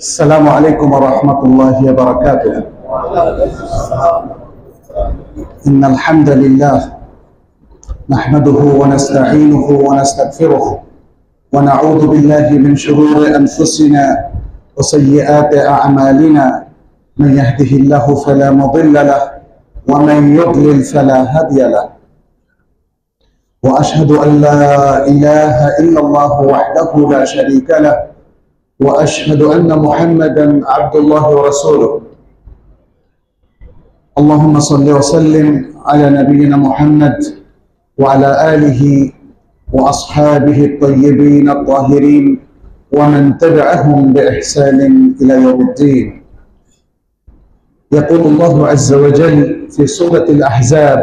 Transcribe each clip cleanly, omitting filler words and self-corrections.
السلام عليكم ورحمة الله وبركاته. إن الحمد لله نحمده ونستعينه ونستغفره ونعوذ بالله من شرور أنفسنا وسيئات أعمالنا. من يهده الله فلا مضل له ومن يضلل فلا هادي له. وأشهد أن لا إله إلا الله وحده لا شريك له وأشهد أن محمدا عبد الله ورسوله. اللهم صل وسلم على نبينا محمد وعلى آله وأصحابه الطيبين الطاهرين ومن تبعهم بإحسان إلى يوم الدين. يقول الله عز وجل في سورة الأحزاب: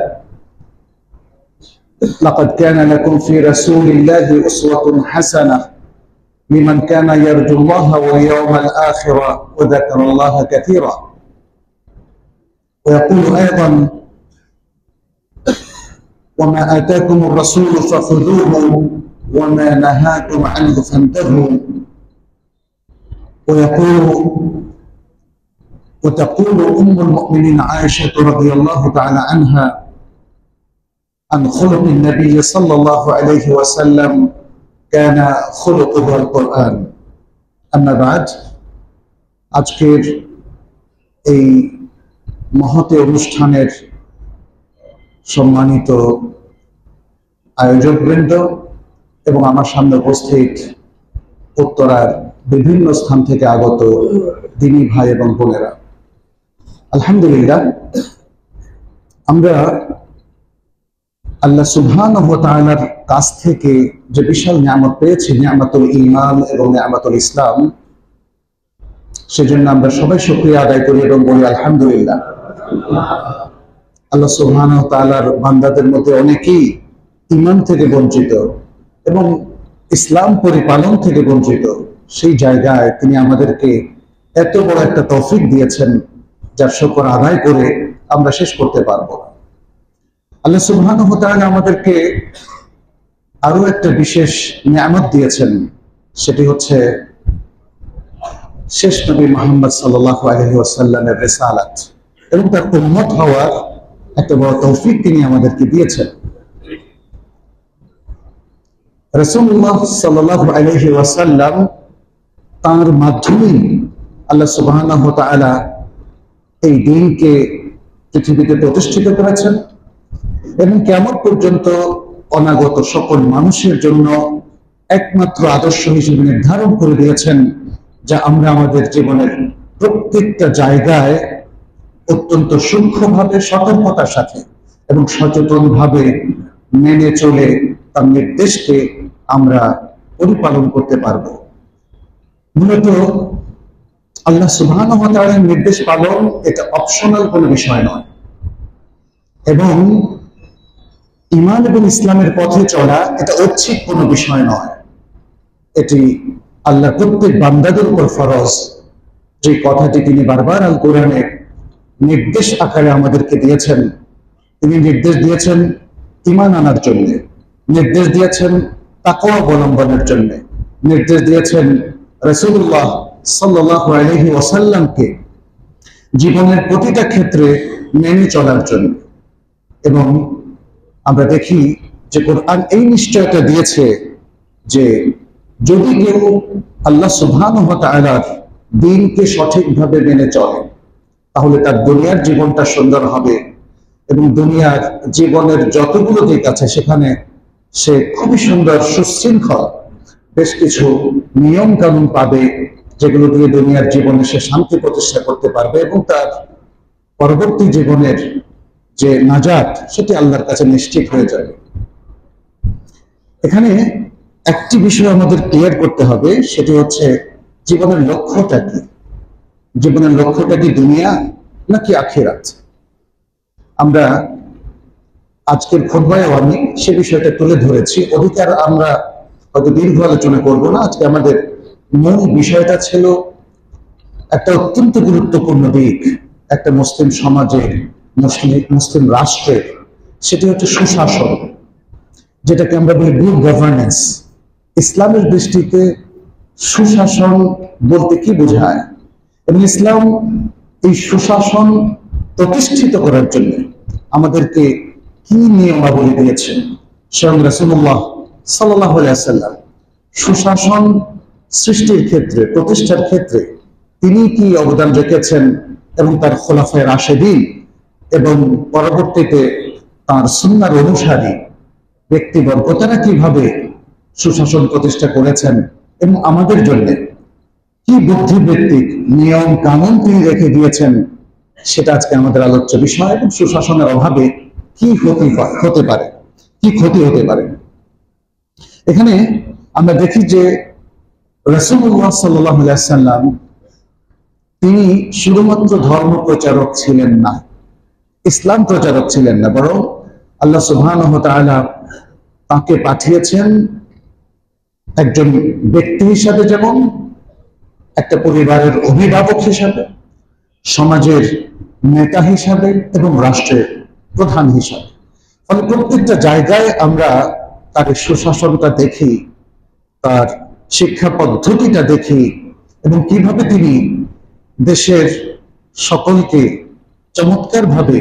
لقد كان لكم في رسول الله أسوة حسنة لمن كان يرجو الله واليوم الآخر وذكر الله كثيرا. ويقول أيضا: وما آتاكم الرسول فخذوه وما نهاكم عنه فانتهوا. وتقول أم المؤمنين عائشة رضي الله تعالى عنها عن خلق النبي صلى الله عليه وسلم: كان خلقه القرآن. أما بعد, আজকের এই মহৎ অনুষ্ঠানের সম্মানিত আয়োজকবৃন্দ এবং আমার সামনে উপস্থিত উত্তরার বিভিন্ন স্থান থেকে আগত দিনী ভাই এবং বোনেরা, আলহামদুলিল্লাহ, আমরা আল্লাহ সুবহানাহু ওয়া তাআলার কাছ থেকে যে বিশাল নিয়ামত পেয়েছি, নিয়ামতুল ঈমান এবং নিয়ামতুল ইসলাম, সেজন্য আমরা সবাই শুকরিয়া আদায় করি এবং বলি আলহামদুলিল্লাহ। আল্লাহ সুবহানাহু ওয়া তাআলার বান্দাদের মধ্যে অনেকেই ঈমান থেকে বঞ্চিত এবং ইসলাম পরিপালন থেকে বঞ্চিত। সেই জায়গায় তিনি আমাদেরকে এত বড় একটা তৌফিক দিয়েছেন, যার শুকর আদায় করে আমরা শেষ করতে পারবো না। আল্লাহ সুবহানাহু ওয়া তাআলা আমাদেরকে আরো একটা বিশেষ নিয়ামত দিয়েছেন, সেটি হচ্ছে শেষ নবী মুহাম্মদ সাল্লাল্লাহু আলাইহি ওয়াসাল্লামের রিসালাত এবং তার উম্মত হওয়ার একটা বড় তৌফিক তিনি আমাদেরকে দিয়েছেন। রাসূলুল্লাহ সাল্লাল্লাহু আলাইহি ওয়াসাল্লাম তার মাধ্যমে আল্লাহ সুবহানাহু ওয়া তাআলা এই দ্বীনকে পৃথিবীতে প্রতিষ্ঠিত করেছেন এবং কিয়ামত পর্যন্ত অনাগত সকল মানুষের জন্য একমাত্র আদর্শ হিসেবে নির্ধারণ করে দিয়েছেন, যা আমরা আমাদের জীবনের প্রত্যেকটা জায়গায় অত্যন্ত সূক্ষ্মভাবে, সতর্কতার সাথে এবং সচেতনভাবে মেনে চলে তার নির্দেশকে আমরা পরিপালন করতে পারব। মূলত আল্লাহ সুবহানাহু ওয়া তাআলার নির্দেশ পালন এটা অপশনাল কোনো বিষয় নয়, এবং ঈমান এবং ইসলামের পথে চলা এটা ঐচ্ছিক কোনো বিষয় নয়। এটি আল্লাহ প্রত্যেক বান্দাদের উপর ফরজ। যে কথাটি তিনি বারবার আল কোরআনে নির্দেশ আকারে আমাদেরকে দিয়েছেন, তিনি নির্দেশ দিয়েছেন ঈমান আনার জন্য, নির্দেশ দিয়েছেন তাকওয়া অবলম্বনের জন্য, নির্দেশ দিয়েছেন রাসূলুল্লাহ সাল্লাল্লাহু আলাইহি ওয়াসাল্লামকে জীবনের প্রতিটা ক্ষেত্রে মেনে চলার জন্য। এবং আমরা দেখি যে কোরআন এই নিশ্চয়তা দিয়েছে যে যদি কেউ আল্লাহ সুবহানাহু ওয়া তাআলার দ্বীনকে সঠিকভাবে মেনে চলে, তাহলে তার দুনিয়ার জীবনটা সুন্দর হবে এবং দুনিয়ার জীবনের যতগুলো দিক আছে সেখানে সে খুবই সুন্দর সুশৃঙ্খল বেশ কিছু নিয়ম কানুন পাবে, যেগুলো দিয়ে দুনিয়ার জীবনে সে শান্তি প্রতিষ্ঠা করতে পারবে এবং তার পরবর্তী জীবনের যে নাজাত সেটি আল্লাহর কাছে নিশ্চিত হয়ে যাবে। এখানে একটি বিষয় আমাদের ক্লিয়ার করতে হবে, সেটি হচ্ছে জীবনের লক্ষ্যটা কি। জীবনের লক্ষ্যটা কি দুনিয়া নাকি আখিরাত? আমরা আজকের খুতবায় আমি সে বিষয়টা তুলে ধরেছি। অধিকার আমরা হয়তো দীর্ঘ আলোচনা করব না। আজকে আমাদের মূল বিষয়টা ছিল একটা অত্যন্ত গুরুত্বপূর্ণ দিক একটা মুসলিম সমাজের, মুসলিম রাষ্ট্রের, সেটি হচ্ছে সুশাসন, যেটাকে আমরা বলি গুড গভর্নেন্স। ইসলামের দৃষ্টিতে সুশাসন বলতে কি বোঝায় এবং ইসলাম এই সুশাসন প্রতিষ্ঠিত করার জন্য আমাদেরকে কি নিয়মাবলী দিয়েছেন। স্বয়ং রাসূলুল্লাহ সাল্লাল্লাহু আলাইহি ওয়াসাল্লাম সুশাসন সৃষ্টির ক্ষেত্রে, প্রতিষ্ঠার ক্ষেত্রে তিনি কি অবদান রেখেছেন এবং তার খোলাফায়ে রাশেদিন এবং পরবর্তীতে তার সুন্নাহর অনুসারী ব্যক্তিবর্গ তারা কিভাবে সুশাসন প্রতিষ্ঠা করেছেন এবং আমাদের জন্য কি বুদ্ধিবৃত্তিক নিয়ম কানুন তিনি রেখে দিয়েছেন, সেটা আজকে আমাদের আলোচ্য বিষয়। এবং সুশাসনের অভাবে কি হতে পারে, কি ক্ষতি হতে পারে। এখানে আমরা দেখি যে রাসূলুল্লাহ সাল্লাল্লাহু আলাইহি ওয়াসাল্লাম তিনি শুধুমাত্র ধর্ম প্রচারক ছিলেন না, ইসলাম প্রচারক ছিলেন না, বরং আল্লাহ সুবহানাহু ওয়া তাআলা তাকে পাঠিয়েছেন একজন ব্যক্তি হিসাবে, যেমন একটা পরিবারের অভিভাবক হিসাবে, সমাজের নেতা হিসাবে এবং রাষ্ট্রের প্রধান হিসাবে। ফলে প্রত্যেকটা জায়গায় আমরা তার সুশাসনটা দেখি, তার শিক্ষা পদ্ধতিটা দেখি এবং কিভাবে তিনি দেশের সকলকে চমৎকারভাবে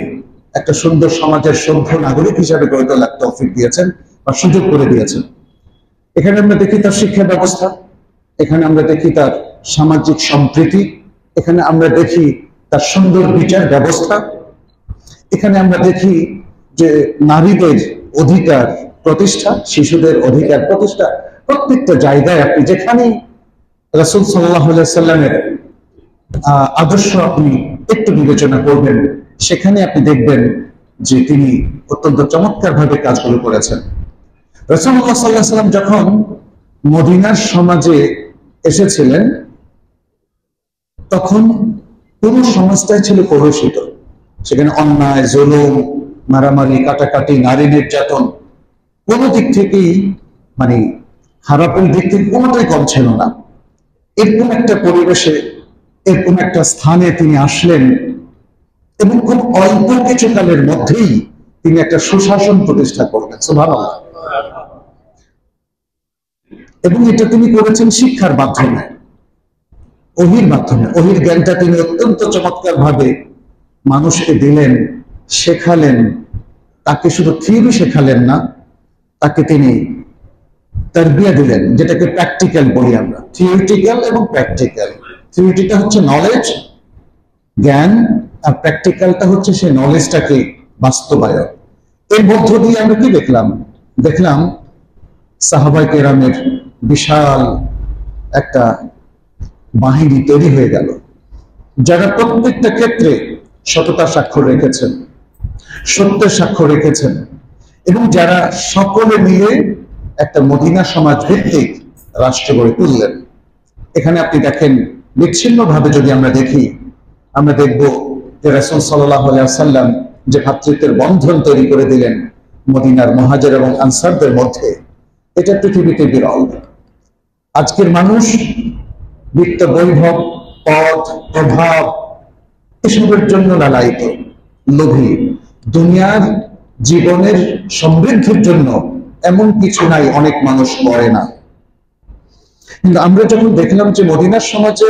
একটা সুন্দর সমাজের সভ্য নাগরিক হিসাবে গড়ে তোলার তৌফিক দিয়েছেন বা সুযোগ করে দিয়েছেন। এখানে আমরা দেখি তার শিক্ষা ব্যবস্থা, এখানে আমরা দেখি তার সামাজিক সম্প্রীতি, এখানে আমরা দেখি তার সুন্দর বিচার ব্যবস্থা, এখানে আমরা দেখি যে নারীদের অধিকার প্রতিষ্ঠা, শিশুদের অধিকার প্রতিষ্ঠা। প্রত্যেকটা জায়গায় আপনি যেখানে রাসূল সাল্লাল্লাহু আলাইহি সাল্লামের আদর্শ আপনি একটু বিবেচনা করবেন, সেখানে আপনি দেখবেন যে তিনি অত্যন্ত চমৎকার ভাবে কাজগুলো করেছেন। রাসূলুল্লাহ সাল্লাল্লাহু আলাইহি সাল্লাম যখন মদিনার সমাজে এসেছিলেন, তখন পুরো সমাজটাই ছিল কলুষিত। সেখানে অন্যায়, জুলুম, মারামারি, কাটাকাটি, নারী নির্যাতন কোনো দিক থেকেই মানে খারাপের দিক থেকে কোনোটাই কম ছিল না। এরকম একটা পরিবেশে, এরকম একটা স্থানে তিনি আসলেন এবং খুব অল্প কিছু কালের মধ্যেই তিনি একটা সুশাসন প্রতিষ্ঠা করলেন। সুবহানাল্লাহ। এবং এটা তিনি করেছেন শিক্ষার মাধ্যমে, ওহীর মাধ্যমে। ওহীর জ্ঞানটা তিনি অত্যন্ত চমৎকার ভাবে মানুষকে দিলেন, শেখালেন। তাকে শুধু থিওরি শেখালেন না, তাকে তিনি তারবিয়া দিলেন, যেটাকে প্র্যাকটিক্যাল বলি আমরা। থিওরিটিক্যাল এবং প্র্যাকটিক্যাল। থিওরিটিটা হচ্ছে নলেজ, জ্ঞান, আর প্র্যাকটিক্যালটা হচ্ছে সেই নলেজটাকে বাস্তবায়ন। এর মধ্য দিয়ে আমরা কি দেখলাম? দেখলাম সাহাবায়ে কেরামের বিশাল একটা বাহিনী তৈরি হয়ে গেল, যারা প্রত্যেকটা ক্ষেত্রে সততার স্বাক্ষর রেখেছেন, সত্যের স্বাক্ষর রেখেছেন এবং যারা সকলে মিলে একটা মদিনা সমাজ ভিত্তিক রাষ্ট্র গড়ে তুললেন। এখানে আপনি দেখেন বিচ্ছিন্নভাবে যদি আমরা দেখি, আমরা দেখব যে রাসূল সাল্লাল্লাহু আলাইহি ওয়াসাল্লাম যে ভ্রাতৃত্বের বন্ধন তৈরি করে দিলেন মদিনার মুহাজির এবং আনসারদের মধ্যে, এটা পৃথিবীতে বিরল। আজকের মানুষ বিত্ত, বৈভব, পদ, প্রভাব এসবের জন্য লালায়িত, লোভী। দুনিয়ার জীবনের সমৃদ্ধির জন্য এমন কিছু নাই অনেক মানুষ করে না। কিন্তু আমরা যখন দেখলাম যে মদিনার সমাজে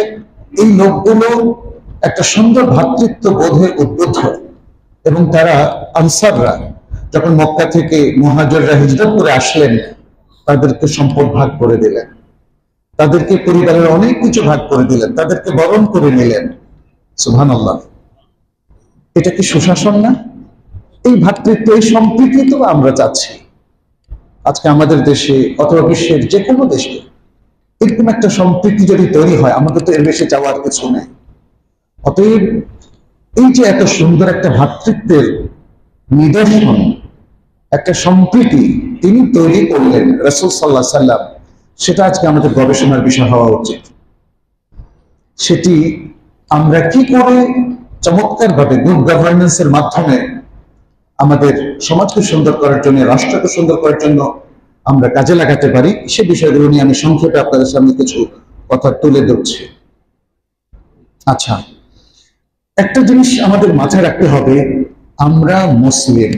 এই লোকগুলো একটা সুন্দর ভ্রাতৃত্ব বোধে উদ্বুদ্ধ এবং তারা আনসাররা যখন মক্কা থেকে মুহাজিররা হিজরত করে আসলেন, তাদেরকে সম্পদ ভাগ করে দিলেন, তাদেরকে পরিবারের অনেক কিছু ভাগ করে দিলেন, তাদেরকে বরণ করে নিলেন। সুবহানাল্লাহ। এটা কি সুশাসন না? এই ভ্রাতৃত্ব, এই সম্প্রীতি তো আমরা চাচ্ছি আজকে আমাদের দেশে অথবা বিশ্বের যে কোনো দেশে। এরকম একটা সম্প্রীতি যদি তৈরি হয়, আমাদের তো এর বেশি চাওয়ার কিছু নেই। অতএব এই যে এত সুন্দর একটা ভ্রাতৃত্বের নিদর্শন, একটা সম্প্রীতি তিনি তৈরি করলেন রাসূল সাল্লাল্লাহু আলাইহি সাল্লাম, সেটা আজকে আমাদের গবেষণার বিষয় হওয়া উচিত। সেটি আমরা কি করে চমৎকার ভাবে গুড গভর্নেন্সের মাধ্যমে আমাদের সমাজকে সুন্দর করার জন্য, রাষ্ট্রকে সুন্দর করার জন্য আমরা কাজে লাগাতে পারি, সে বিষয়গুলো নিয়ে আমি সংক্ষেপে আপনাদের সামনে কিছু কথা তুলে ধরছি। আচ্ছা, একটা জিনিস আমাদের মাথায় রাখতে হবে, আমরা মুসলিম।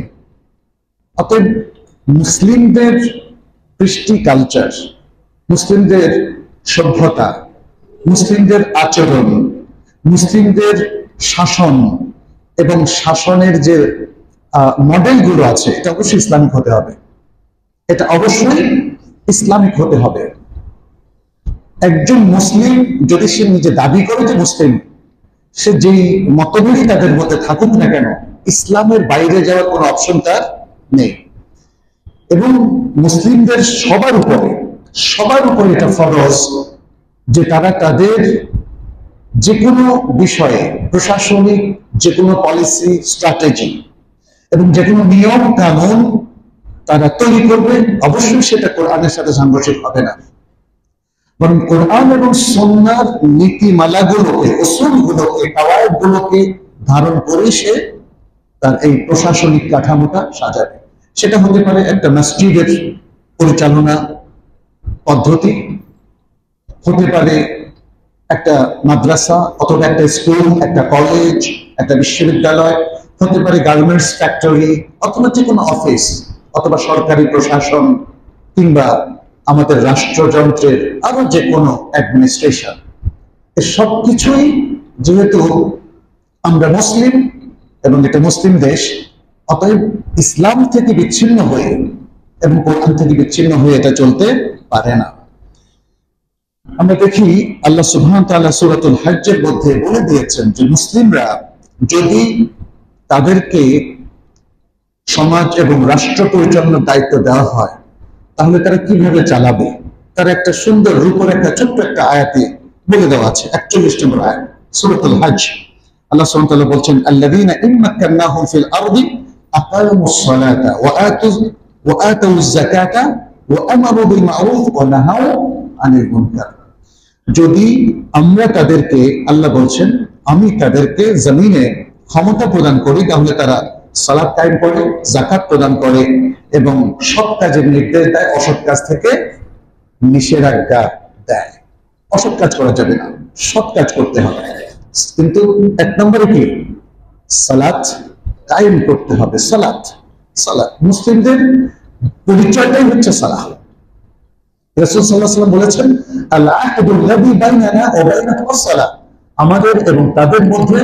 অতএব মুসলিমদের কৃষ্টি কালচার, মুসলিমদের সভ্যতা, মুসলিমদের আচরণ, মুসলিমদের শাসন এবং শাসনের যে মডেলগুলো আছে, এটা অবশ্যই ইসলামিক হতে হবে। এটা অবশ্যই ইসলামিক হতে হবে। একজন মুসলিম যদি সে নিজে দাবি করে যে মুসলিম, সে যেই মতভেদই তাদের মধ্যে থাকুক না কেন, ইসলামের বাইরে যাওয়ার কোনো অপশন তার নেই। এবং মুসলিমদের সবার উপরে এটা ফরজ যে তারা তাদের যে কোনো বিষয়ে, প্রশাসনিক যে কোনো পলিসি, স্ট্র্যাটেজি এবং যে কোনো নিয়ম কানুন তারা তৈরি করবে, অবশ্যই সেটা কোরআনের সাথে সাংঘর্ষিক হবে না, বরং কোরআন এবং সুন্নাহর নীতিমালাগুলোকে, উসুলগুলোকে, কাওয়ায়েদগুলোকে ধারণ করে সে তার এই প্রশাসনিক কাঠামোটা সাজাবে। সেটা হতে পারে একটা মসজিদের পরিচালনা পদ্ধতি, হতে পারে একটা মাদ্রাসা অথবা একটা স্কুল, একটা কলেজ, একটা বিশ্ববিদ্যালয়, হতে পারে গার্মেন্টস ফ্যাক্টরি অথবা যে কোনো অফিস অথবা সরকারি প্রশাসন কিংবা আমাদের রাষ্ট্রযন্ত্রের আরো যে কোনো অ্যাডমিনিস্ট্রেশন। এ সব কিছুই যেহেতু আমরা মুসলিম এবং এটা মুসলিম দেশ, অতএব ইসলাম থেকে বিচ্ছিন্ন হয়ে এবং কোরআন থেকে বিচ্ছিন্ন হয়ে এটা চলতে পারে না। আমরা দেখি আল্লাহ সুবহানাহু ওয়া তাআলা সূরাতুল হজ্জের মধ্যে বলে দিয়েছেন যে মুসলিমরা যদি তাদেরকে সমাজ এবং রাষ্ট্র পরিচালনার দায়িত্ব দেওয়া হয়, তাহলে তারা কিভাবে চালাবে, তার একটা সুন্দর রূপরেখা ছোট্ট একটা আয়াতে বলে দেওয়া আছে। 41 নম্বর আয়াত সূরাতুল হজ্জ। আল্লাহ সুবহানাহু ওয়া তাআলা বলছেন, আল্লাযীনা ইম্মাক্কানাহুম ফিল আরদি আকামুস সালাতা ওয়া আতাউয যাকাতা ওয়া আমারু বিল মা'রুফ ওয়া নাহাউ আনিল মুনকার। যদি আমরা তাদেরকে, আল্লাহ বলছেন, আমি তাদেরকে জমিনে ক্ষমতা প্রদান করি, তাহলে তারা সালাত কায়েম করে, যাকাত প্রদান করে এবং সৎ কাজের নির্দেশ দেয়, অসৎ কাজ থেকে নিষেধাজ্ঞা দেয়। অসৎ কাজ করা যাবে না, সৎ কাজ করতে হবে। কিন্তু এক নম্বরে কি? সালাত কায়েম করতে হবে। সালাত মুসলিমদের পরিচয়টাই হচ্ছে সালাত। রাসূল সাল্লাল্লাহু আলাইহি ওয়াসাল্লাম বলেছেন, আল আহদুল্লাযী বাইনানা ওয়া বাইনাহুম আস-সালাত, আমাদের এবং তাদের মধ্যে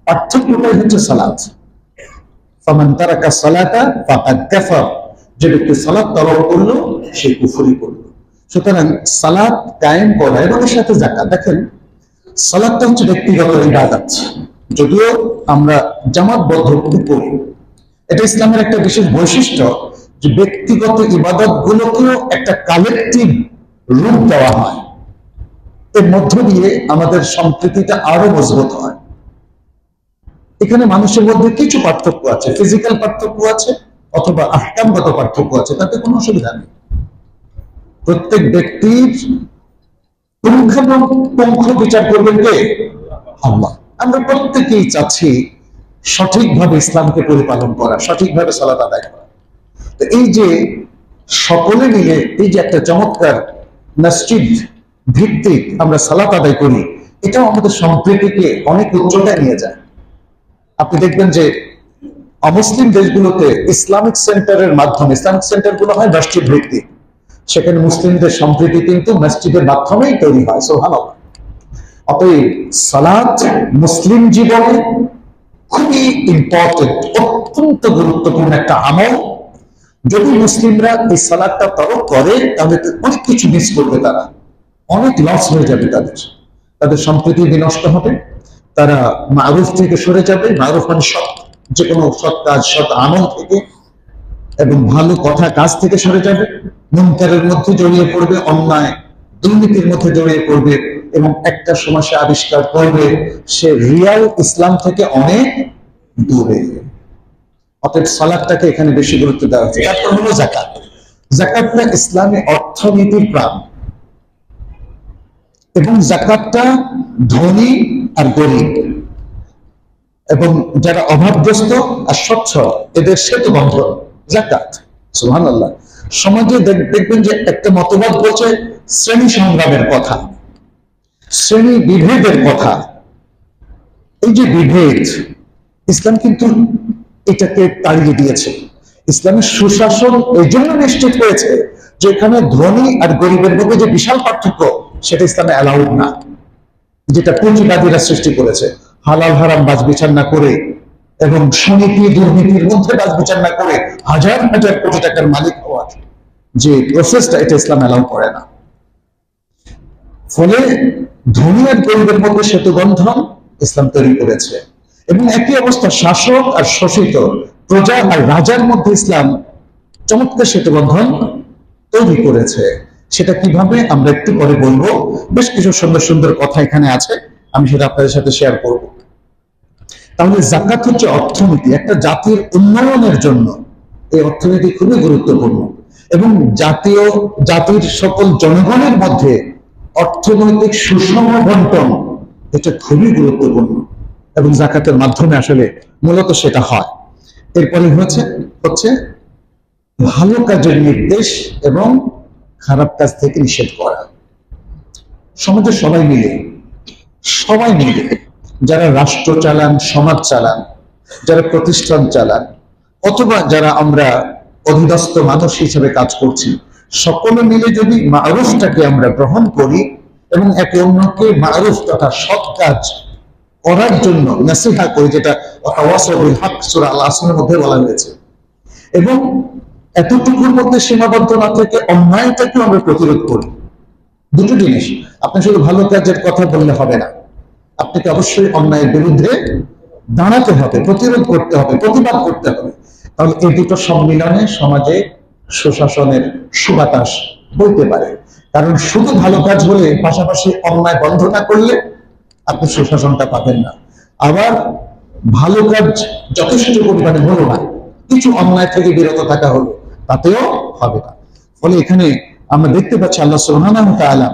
পার্থক্যটাই হচ্ছে সালাত। ফামান তারাকা সালাতা ফাকাদ কাফার, যে ব্যক্তি সালাত তরক করলো সে কুফরি করলো। সুতরাং সালাত কায়েম করা এবং এর সাথে যাকাত। দেখেন, সালাতটা হচ্ছে ব্যক্তিগত ইবাদত, যদিও আমরা জামাতবদ্ধভাবে করি। এটা ইসলামের একটা বিশেষ বৈশিষ্ট্য যে ব্যক্তিগত ইবাদত গুলোকেও একটা কালেকটিভ রূপ দেওয়া হয়। এর মধ্য দিয়ে আমাদের সম্প্রীতিটা আরো মজবুত হয়। এখানে মানুষের মধ্যে কিছু পার্থক্য আছে, ফিজিক্যাল পার্থক্য আছে অথবা আহকামগত পার্থক্য আছে, তাতে কোনো অসুবিধা নেই। প্রত্যেক ব্যক্তির পুঙ্খানুপুঙ্খ বিচার করবেন কে? আল্লাহ। আমরা প্রত্যেকেই চাচ্ছি সঠিকভাবে ইসলামকে পরিপালন করা, সঠিকভাবে সালাত আদায় করা। তো এই যে সকলে মিলে এই যে একটা চমৎকার মসজিদ ভিত্তিক আমরা সালাত আদায় করি, এটাও আমাদের সম্প্রীতিকে অনেক উচ্চতায় নিয়ে যায়। আপনি দেখবেন যে অমুসলিম দেশগুলোতে ইসলামিক সেন্টারের মাধ্যমে, ইসলামিক সেন্টার গুলো হয় মসজিদ ভিত্তিক, সেখানে মুসলিমদের সম্প্রীতি কিন্তু মসজিদের মাধ্যমেই তৈরি হয়। সুবহানাল্লাহ। অতএব সালাত মুসলিম জীবনে খুবই ইম্পর্টেন্ট, অত্যন্ত গুরুত্বপূর্ণ একটা আমল। যদি মুসলিমরা এই সালাতটা তরক করে, তাহলে অনেক কিছু মিস করবে, তারা অনেক লস হয়ে যাবে, তাদের সম্প্রীতি বিনষ্ট হবে, তারা মারুফ থেকে সরে যাবে। মারুফ মানে সৎ, যে কোনো সৎ কাজ, সৎ আমল থেকে এবং ভালো কথা কাজ থেকে সরে যাবে, মুনকারের মধ্যে জড়িয়ে পড়বে, অন্যায় দুর্নীতির মধ্যে জড়িয়ে পড়বে এবং একটা সমস্যা আবিষ্কার করবে সে রিয়াল ইসলাম থেকে অনেক দূরে। অতএব সালাতটাকে এখানে বেশি গুরুত্ব দেওয়া হচ্ছে। তারপর হলো যাকাত। যাকাতটা ইসলামী অর্থনীতির প্রাণ এবং যাকাতটা ধনী আর গরিব এবং যারা অভাবগ্রস্ত আর স্বচ্ছল এদের সেতু বন্ধন যাকাত। সুবহানাল্লাহ। সমাজে দেখবেন যে একটা মতবাদ বলছে শ্রেণী সংগ্রামের কথা, শ্রেণী বিভেদের কথা। এই যে বিভেদ, ইসলাম কিন্তু এটাকে তাড়িয়ে দিয়েছে। ইসলামের সুশাসন এই জন্য নিশ্চিত হয়েছে যে এখানে ধনী আর গরিবের মধ্যে যে বিশাল পার্থক্য সেটা ইসলামে অ্যালাউড না, যেটা পুঁজিবাদীরা সৃষ্টি করেছে। হালাল হারাম বাজ বিচার না করে এবং সমিতি দুর্নীতির মধ্যে বাজ বিচার না করে হাজার হাজার কোটি টাকার মালিক হওয়ার যে প্রসেসটা, এটা ইসলাম অ্যালাউ করে না। ফলে ধনী আর গরিবের মধ্যে সেতু বন্ধন ইসলাম তৈরি করেছে, এবং একই অবস্থা শাসক আর শোষিত, প্রজা আর রাজার মধ্যে ইসলাম চমৎকার সেতু বন্ধন তৈরি করেছে। সেটা কিভাবে আমরা একটু পরে বলবো। বেশ কিছু সুন্দর সুন্দর কথা এখানে আছে, আমি সেটা আপনাদের সাথে শেয়ার করব। তাহলে যাকাত হচ্ছে অর্থনীতি। একটা জাতির উন্নয়নের জন্য এই অর্থনীতি খুবই গুরুত্বপূর্ণ, এবং জাতির সকল জনগণের মধ্যে অর্থনৈতিক সুষম বন্টন এটা খুবই গুরুত্বপূর্ণ, এবং যাকাতের মাধ্যমে আসলে মূলত সেটা হয়। এরপরে হচ্ছে ভালো কাজের নির্দেশ এবং খারাপ কাজ থেকে নিষেধ করা। সমাজে সবাই মিলে যারা রাষ্ট্র চালান, সমাজ চালান, যারা প্রতিষ্ঠান চালান, অথবা যারা আমরা অধীনস্থ মানুষ হিসেবে কাজ করছি, সকলে মিলে যদি মারুফটাকে আমরা গ্রহণ করি এবং একে অন্যকে মারুফ তথা সৎ কাজ করার জন্য নাসিহা করি, যেটা ওয়াতাওয়াসাউ বিল হক সূরা আল আসরের মধ্যে বলা হয়েছে, এবং এতটুকুর মধ্যে সীমাবদ্ধ না থেকে অন্যায়টাকে আমরা প্রতিরোধ করি। দুটো জিনিস, আপনি শুধু ভালো কাজের কথা বললে হবে না, আপনাকে অবশ্যই অন্যায়ের বিরুদ্ধে দাঁড়াতে হবে, প্রতিরোধ করতে হবে, প্রতিবাদ করতে হবে। তাহলে এই দুটো সম্মিলনে সমাজে সুশাসনের সুবাতাস বইতে পারে। কারণ শুধু ভালো কাজ হলে পাশাপাশি অন্যায় বন্ধ না করলে আপনি সুশাসনটা পাবেন না। আবার ভালো কাজ যথেষ্ট পরিমাণে হলো না, কিছু অন্যায় থেকে বিরত থাকা হলো, তাতেও হবে না। ফলে এখানে আমরা দেখতে পাচ্ছি আল্লাহ সুবহানাহু ওয়া তাআলা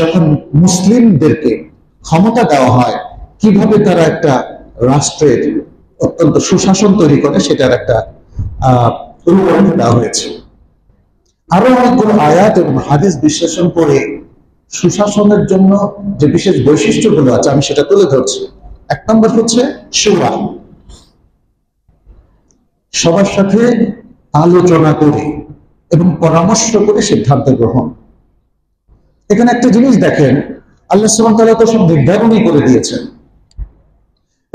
যখন মুসলিমদেরকে ক্ষমতা দেওয়া হয়, কিভাবে তারা একটা রাষ্ট্রের অত্যন্ত সুশাসন তৈরি করে সেটার একটা রূপরেখা দেওয়া হয়েছে। আরো অনেকগুলো আয়াত এবং হাদিস বিশ্লেষণ করে সুশাসনের জন্য যে বিশেষ বৈশিষ্ট্যগুলো আছে আমি সেটা তুলে ধরছি। এক নম্বর হচ্ছে শুরা, সবার সাথে আলোচনা করে এবং পরামর্শ করে সিদ্ধান্ত গ্রহণ। এখানে একটা জিনিস দেখেন, আল্লাহ সুবহানাহু ওয়া তাআলা তো সব নির্ধারণই করে দিয়েছেন,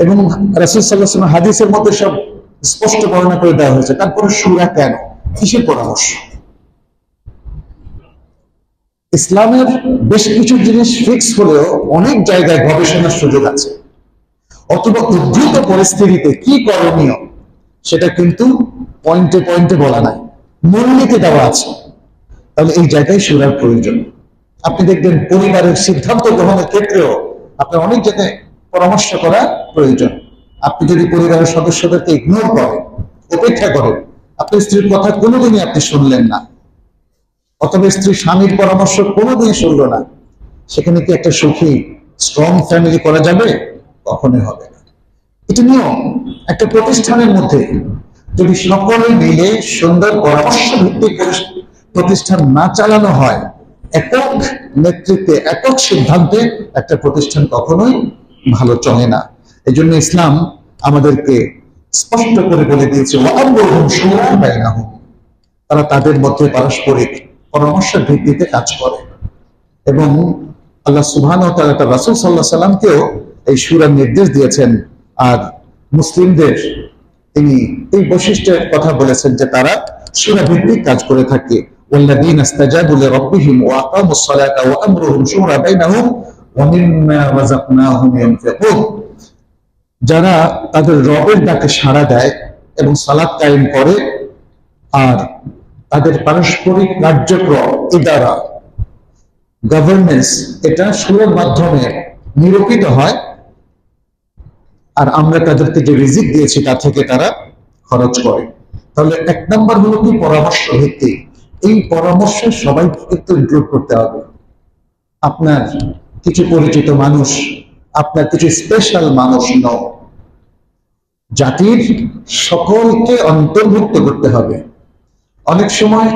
এবং রাসূল সাল্লাল্লাহু আলাইহি ওয়াসাল্লাম হাদিসের মধ্যে সব স্পষ্ট বর্ণনা করে দেওয়া হয়েছে। তারপরে শুরা কেন, কিসের পরামর্শ? ইসলামের বেশ কিছু জিনিস ফিক্স হলেও অনেক জায়গায় গবেষণার সুযোগ আছে, অথবা উদ্ধৃত পরিস্থিতিতে কি করণীয় সেটা কিন্তু পয়েন্টে পয়েন্টে বলা নাই, মূলনীতি দেওয়া আছে। তাহলে এই জায়গায় শুরার প্রয়োজন। আপনি দেখবেন পরিবারের সিদ্ধান্ত গ্রহণের ক্ষেত্রেও আপনার অনেক জায়গায় পরামর্শ করা প্রয়োজন। আপনি যদি পরিবারের সদস্যদেরকে ইগনোর করেন, উপেক্ষা করেন, আপনার স্ত্রীর কথা কোনোদিনই আপনি শুনলেন না, অথবা স্ত্রী স্বামীর পরামর্শ কোনোদিন শুনল না, সেখানে কি একটা সুখী স্ট্রং ফ্যামিলি করা যাবে? কখনোই হবে না। এটা নিয়ম। একটা প্রতিষ্ঠানের মধ্যে যদি সকলে মিলে সুন্দর পরামর্শ ভিত্তিক প্রতিষ্ঠান না চালানো হয়, একক নেতৃত্বে, একক সিদ্ধান্তে একটা প্রতিষ্ঠান কখনোই ভালো চলে না। এই জন্য ইসলাম আমাদেরকে স্পষ্ট করে বলে দিয়েছে, ওয়ামরুহুম শুরা বাইনাহুম, তারা তাদের মধ্যে পারস্পরিক পরামর্শের ভিত্তিতে কাজ করে। এবং আল্লাহ সুবহানাহু ওয়া তাআলা তার রাসূল সাল্লাল্লাহু আলাইহি ওয়াসাল্লামকেও এই শুরার নির্দেশ দিয়েছেন। আর মুসলিমদের তিনি এই বৈশিষ্ট্যের কথা বলেছেন যে তারা শুরা ভিত্তিক কাজ করে থাকে। ওয়াল্লাযীনা ইসতাজাবু লিরাব্বিহিম ওয়া আকামুস সালাতা ওয়া আমরুহুম শুরা বাইনাহুম ওয়া মিম্মা রাযাকনাহুম ইউনফিকুন, যারা তাদের রবের ডাকে সাড়া দেয় এবং সালাত কায়েম করে, আর তাদের পারস্পরিক কার্যক্রম, ইদারা, গভর্নেন্স, এটা শুরার মাধ্যমে নিরূপিত হয়, আর আমরা তাদেরকে যে রিজিক দিয়েছি তা থেকে তারা খরচ করে। তাহলে এক নাম্বার হলো কি, পরামর্শ ভিত্তিক। এই পরামর্শে সবাইকে একটু ইনক্লুড করতে হবে। আপনার কিছু পরিচিত মানুষ, আপনার কিছু স্পেশাল মানুষ নয়, জাতির সকলকে অন্তর্ভুক্ত করতে হবে। অনেক সময়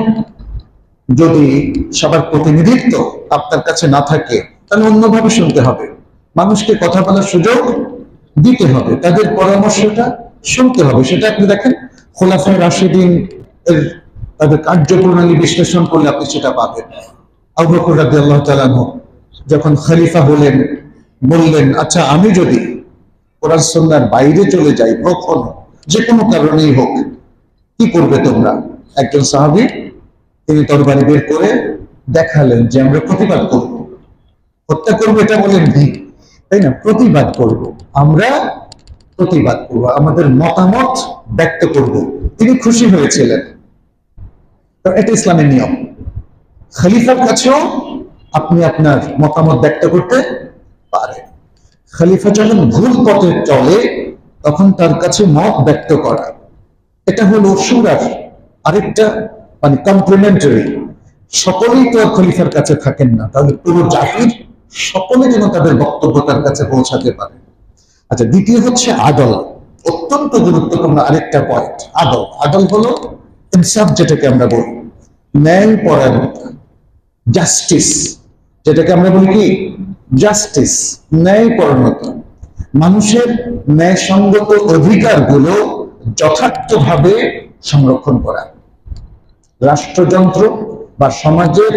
যদি সবার প্রতিনিধিত্ব আপনার কাছে না থাকে, তাহলে অন্যভাবে শুনতে হবে, মানুষকে কথা বলার সুযোগ দিতে হবে, তাদের পরামর্শটা শুনতে হবে। সেটা আপনি দেখেন খোলাফায়ে রাশিদিন এর তাদের কার্যপ্রণালী বিশ্লেষণ করলে আপনি সেটা পাবেন। আবু বকর রাদিয়াল্লাহু তাআলা আনহু যখন খলিফা হলেন, বললেন আচ্ছা আমি যদি কোরআন সুন্নাহর বাইরে চলে যাই, কখনো যে কোনো কারণেই হোক, কি করবে তোমরা? একজন সাহাবী তিনি তরবারি বের করে দেখালেন যে আমরা প্রতিবাদ করব। হত্যা করবো এটা বলেন নেই, তাই না? প্রতিবাদ করব, আমরা প্রতিবাদ করব, আমাদের মতামত ব্যক্ত করব। তিনি খুশি হয়েছিলেন। এটা ইসলামের নিয়ম। খলিফার কাছেও আপনি আপনার মতামত ব্যক্ত করতে পারেন। খলিফা যখন ভুল পথে চলে তখন তার কাছে মত ব্যক্ত করা, এটা হলো সুরার আরেকটা মানে কমপ্লিমেন্টারি। সকলেই তো আর খলিফার কাছে থাকেন না, তাহলে পুরো জাতির সকলে যেন তাদের বক্তব্য তার কাছে পৌঁছাতে পারে। আচ্ছা, দ্বিতীয় হচ্ছে আদল। অত্যন্ত গুরুত্বপূর্ণ আরেকটা পয়েন্ট, আদল। আদল হলো ইনসাফ, যেটাকে আমরা বলি ন্যায় পরায়ণতা, জাস্টিস, যেটাকে আমরা বলি কি জাস্টিস, ন্যায় পরায়ণতা। মানুষের ন্যায়সঙ্গত অধিকারগুলো যথার্থভাবে সংরক্ষণ করা। রাষ্ট্রযন্ত্র বা সমাজের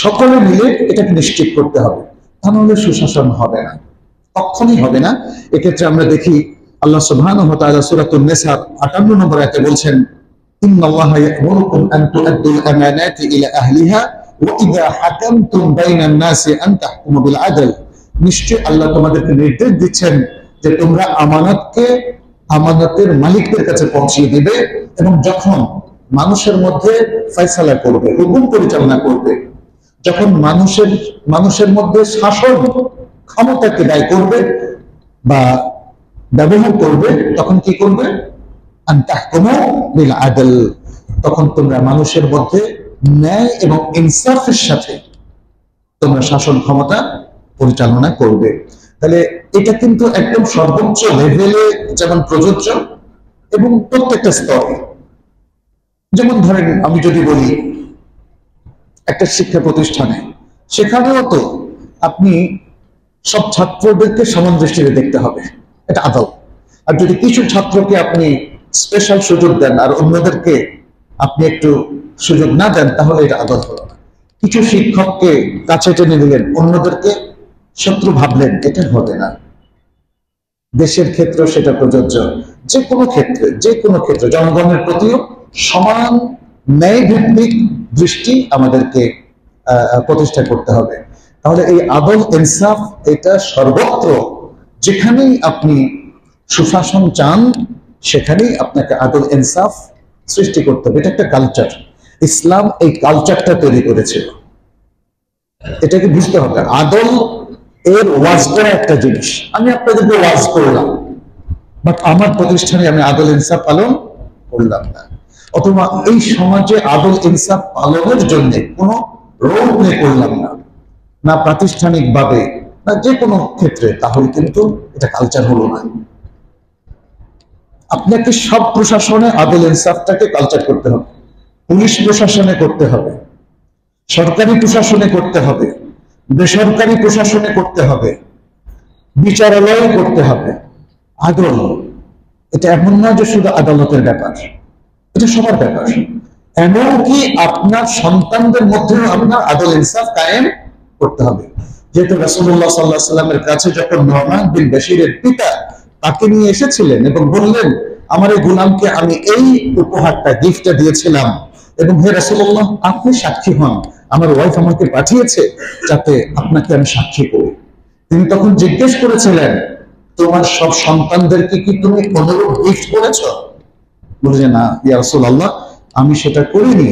সকলে মিলে এটাকে নিশ্চিত করতে হবে, তা নাহলে সুশাসন হবে না, কখনই হবে না। এক্ষেত্রে আমরা দেখি আল্লাহ সুবহানাহু ওয়া তাআলা সূরাতুন নিসার 58 নম্বর আয়াতে বলছেন, ইন্নাল্লাহা ইয়া'মুরুকুম আন তু'আদ্দুল আমানাতি ইলা আহলিহা ওয়া ইযা হাকামতুম বাইনান নাসি আন তাহকুমু বিল আদল। নিশ্চয় আল্লাহ তোমাদেরকে নির্দেশ দিচ্ছেন যে তোমরা আমানতকে আমানতের মালিকদের কাছে পৌঁছিয়ে দিবে, এবং যখন মানুষের মধ্যে ফয়সালা করবে, হুকুম পরিচালনা করবে, যখন মানুষের মধ্যে শাসন ক্ষমতাকে দায় করবে বা ব্যবহার করবে, তখন কি করবে? আন তাহকুমু বিল আদল। তখন তোমরা মানুষের মধ্যে ন্যায় এবং ইনসাফের সাথে তোমরা শাসন ক্ষমতা পরিচালনা করবে। তাহলে এটা কিন্তু একদম সর্বোচ্চ লেভেলে যেমন প্রযোজ্য এবং প্রত্যেকটা স্তরে। যেমন ধরেন আমি যদি বলি একটা শিক্ষা প্রতিষ্ঠানে, সেখানেও তো আপনি সব ছাত্রদেরকে সমান দৃষ্টিতে দেখতে হবে, এটা আদল। আর যদি কিছু ছাত্রকে আপনি স্পেশাল সুযোগ দেন আর অন্যদেরকে আপনি একটু সুযোগ না দেন, তাহলে এটা আদল হলো না। কিছু শিক্ষককে কাছে টেনে দিলেন, অন্যদেরকে শত্রু ভাবলেন, এটা হবে না। দেশের ক্ষেত্রে সেটা প্রযোজ্য, যে কোনো ক্ষেত্রে জনগণের প্রতিও সমান ন্যায় ভিত্তিক দৃষ্টি আমাদেরকে প্রতিষ্ঠা করতে হবে। তাহলে এই আদল ইনসাফ এটা সর্বত্র, যেখানেই আপনি সুশাসন চান সেখানেই আপনাকে আদল ইনসাফ সৃষ্টি করতে হবে। এটা একটা কালচার, ইসলাম এই কালচারটা তৈরি করেছিল, এটাকে বুঝতে হবে। আদল এর ওয়াজ করা একটা জিনিস, আমি আপনাদেরকে ওয়াজ করলাম, বাট আমার প্রতিষ্ঠানে আমি আদল ইনসাফ পালন করলাম না, অথবা এই সমাজে আদল ইনসাফ পালনের জন্য কোনো রোল প্লে করলাম না, না প্রাতিষ্ঠানিক ভাবে না যে কোনো ক্ষেত্রে, তাহলে কিন্তু এটা কালচার হলো না। আপনাকে সব প্রশাসনে আদল ইনসাফটাকে কালচার করতে হবে। পুলিশ প্রশাসনে করতে হবে, সরকারি প্রশাসনে করতে হবে, বেসরকারি প্রশাসনে করতে হবে, বিচারালয়ে করতে হবে। আদল এটা এমন না যে শুধু আদালতের ব্যাপার, এটা সবার ব্যাপার। এমনকি আপনার সন্তানদের মধ্যেও আপনার আদল ইনসাফ কায়েম করতে হবে। যেহেতু রাসূলুল্লাহ সাল্লাল্লাহু আলাইহি ওয়াসাল্লামের কাছে যখন নুমান বিন বাশিরের পিতা তাকে নিয়ে এসেছিলেন এবং বললেন, আমার এই গোলামকে আমি এই উপহারটা গিফটটা দিয়েছিলাম, এবং হে রাসূলুল্লাহ আপনি সাক্ষী হন, আমার ওয়াইফ আমাকে পাঠিয়েছে যাতে আপনাকে আমি সাক্ষী করি। তিনি তখন জিজ্ঞেস করেছিলেন, তোমার সব সন্তানদেরকে কি তুমি অনুরূপ গিফট করেছো? বলে যে না ইয়া রাসূলুল্লাহ, আমি সেটা করিনি।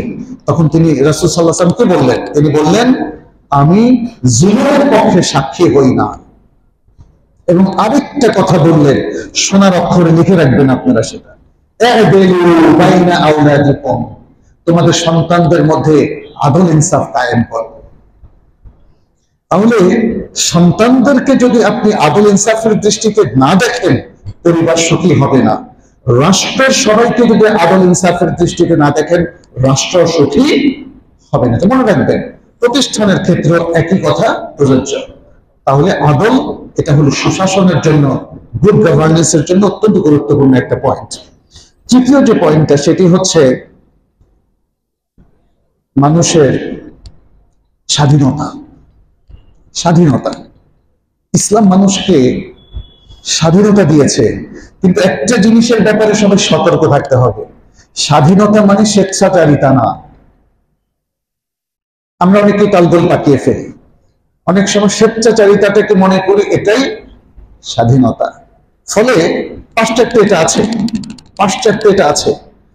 তখন তিনি রাসূল সাল্লাল্লাহু আলাইহি ওয়াসাল্লামকে বললেন, তিনি বললেন, আমি জিনের পক্ষে সাক্ষী হই না। এবং আরেকটা কথা বললেন, সোনার অক্ষরে লিখে রাখবেন আপনারা সেটা, ই'দিলু বাইনা আওলাদিকুম, তোমাদের সন্তানদের মধ্যে আদল ইনসাফ কায়েম করো। তাহলে সন্তানদেরকে যদি আপনি আদল ইনসাফের দৃষ্টিতে না দেখেন, পরিবার সুখী হবে না। রাষ্ট্রের সবাইকে যদি আদল ইনসাফের দৃষ্টিতে না দেখেন, রাষ্ট্র সুখী হবে না। তো মনে রাখবেন, প্রতিষ্ঠানের ক্ষেত্রে একই কথা প্রযোজ্য। তাহলে আদল এটা হলো সুশাসনের জন্য, গুড গভর্নেন্সের জন্য অত্যন্ত গুরুত্বপূর্ণ একটা পয়েন্ট। তৃতীয় যে পয়েন্টটা, সেটি হচ্ছে মানুষের স্বাধীনতা। স্বাধীনতা। ইসলাম মানুষকে স্বাধীনতা দিয়েছে, কিন্তু একটা জিনিসের ব্যাপারে সবাই সতর্ক থাকতে হবে, স্বাধীনতা মানে স্বেচ্ছাচারিতা না। আমরা অনেকে তালগোল পাকিয়ে ফেলি, অনেক সময় স্বেচ্ছাচারিতাটাকে মনে করি এটাই স্বাধীনতা। ফলে পাশ্চাত্যে এটা আছে।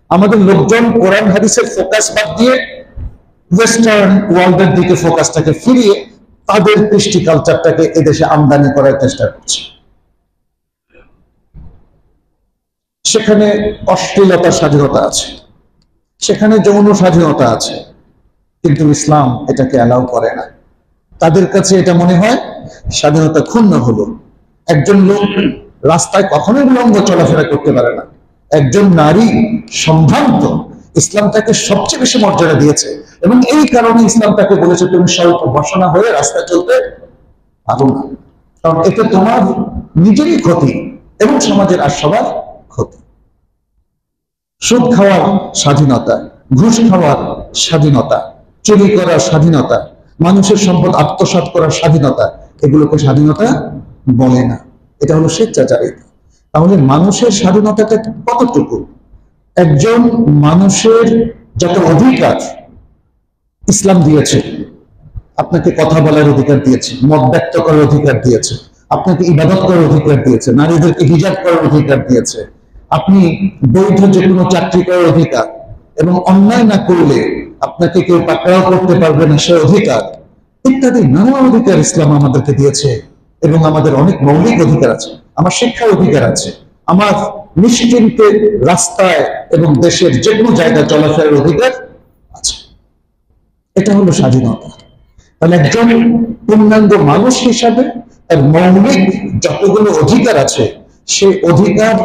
আমাদের লোকজন কোরআন হাদিসের ফোকাস বাদ দিয়ে ওয়েস্টার্ন ওয়ার্ল্ডের দিকে ফোকাসটাকে ফিরিয়ে তাদের কৃষ্টি কালচারটাকে এদেশে আমদানি করার চেষ্টা করছে। সেখানে অশ্লীলতার স্বাধীনতা আছে, সেখানে যৌন স্বাধীনতা আছে, কিন্তু ইসলাম এটাকে অ্যালাউ করে না। তাদের কাছে এটা মনে হয় স্বাধীনতা ক্ষুণ্ণ হলো। একজন লোক রাস্তায় কখনোই উলঙ্গ চলাফেরা করতে পারে না। একজন নারী সম্ভ্রান্ত, ইসলাম তাকে সবচেয়ে বেশি মর্যাদা দিয়েছে, এবং এই কারণে ইসলাম তাকে বলেছে তুমি স্বল্প বসনা হয়ে রাস্তায় চলতে পারো না, কারণ এতে তোমার নিজেরই ক্ষতি এবং সমাজের আর সবার ক্ষতি। সুদ খাওয়ার স্বাধীনতা, ঘুষ খাওয়ার স্বাধীনতা, চুরি করার স্বাধীনতা, মানুষের সম্পদ আত্মসাৎ করার স্বাধীনতা, এগুলোকে স্বাধীনতা বলে না, এটা হলো স্বেচ্ছাচারিতা। তাহলে মানুষের স্বাধীনতাটা কতটুকু? একজন মানুষের যত অধিকার ইসলাম দিয়েছে, আপনাকে কথা বলার অধিকার দিয়েছে, মত ব্যক্ত করার অধিকার দিয়েছে, আপনাকে ইবাদত করার অধিকার দিয়েছে, নারীদেরকে হিজাব করার অধিকার দিয়েছে, আপনি বৈধ যে কোনো চাকরি করার অধিকার, এবং অন্যায় না করলে আপনাকে কেউ পাকড়াও করতে পারবে না সে অধিকার, ইত্যাদি নানা অধিকার ইসলাম আমাদেরকে দিয়েছে। এবং আমাদের অনেক মৌলিক অধিকার আছে, আমার শিক্ষার অধিকার আছে, আমার নিশ্চিন্তে রাস্তায় এবং দেশের যে কোনো জায়গায় চলাফেরার অধিকার আছে। এটা হলো স্বাধীনতা। তাহলে একজন পূর্ণাঙ্গ মানুষ হিসাবে তার মৌলিক যতগুলো অধিকার আছে, সেই অধিকার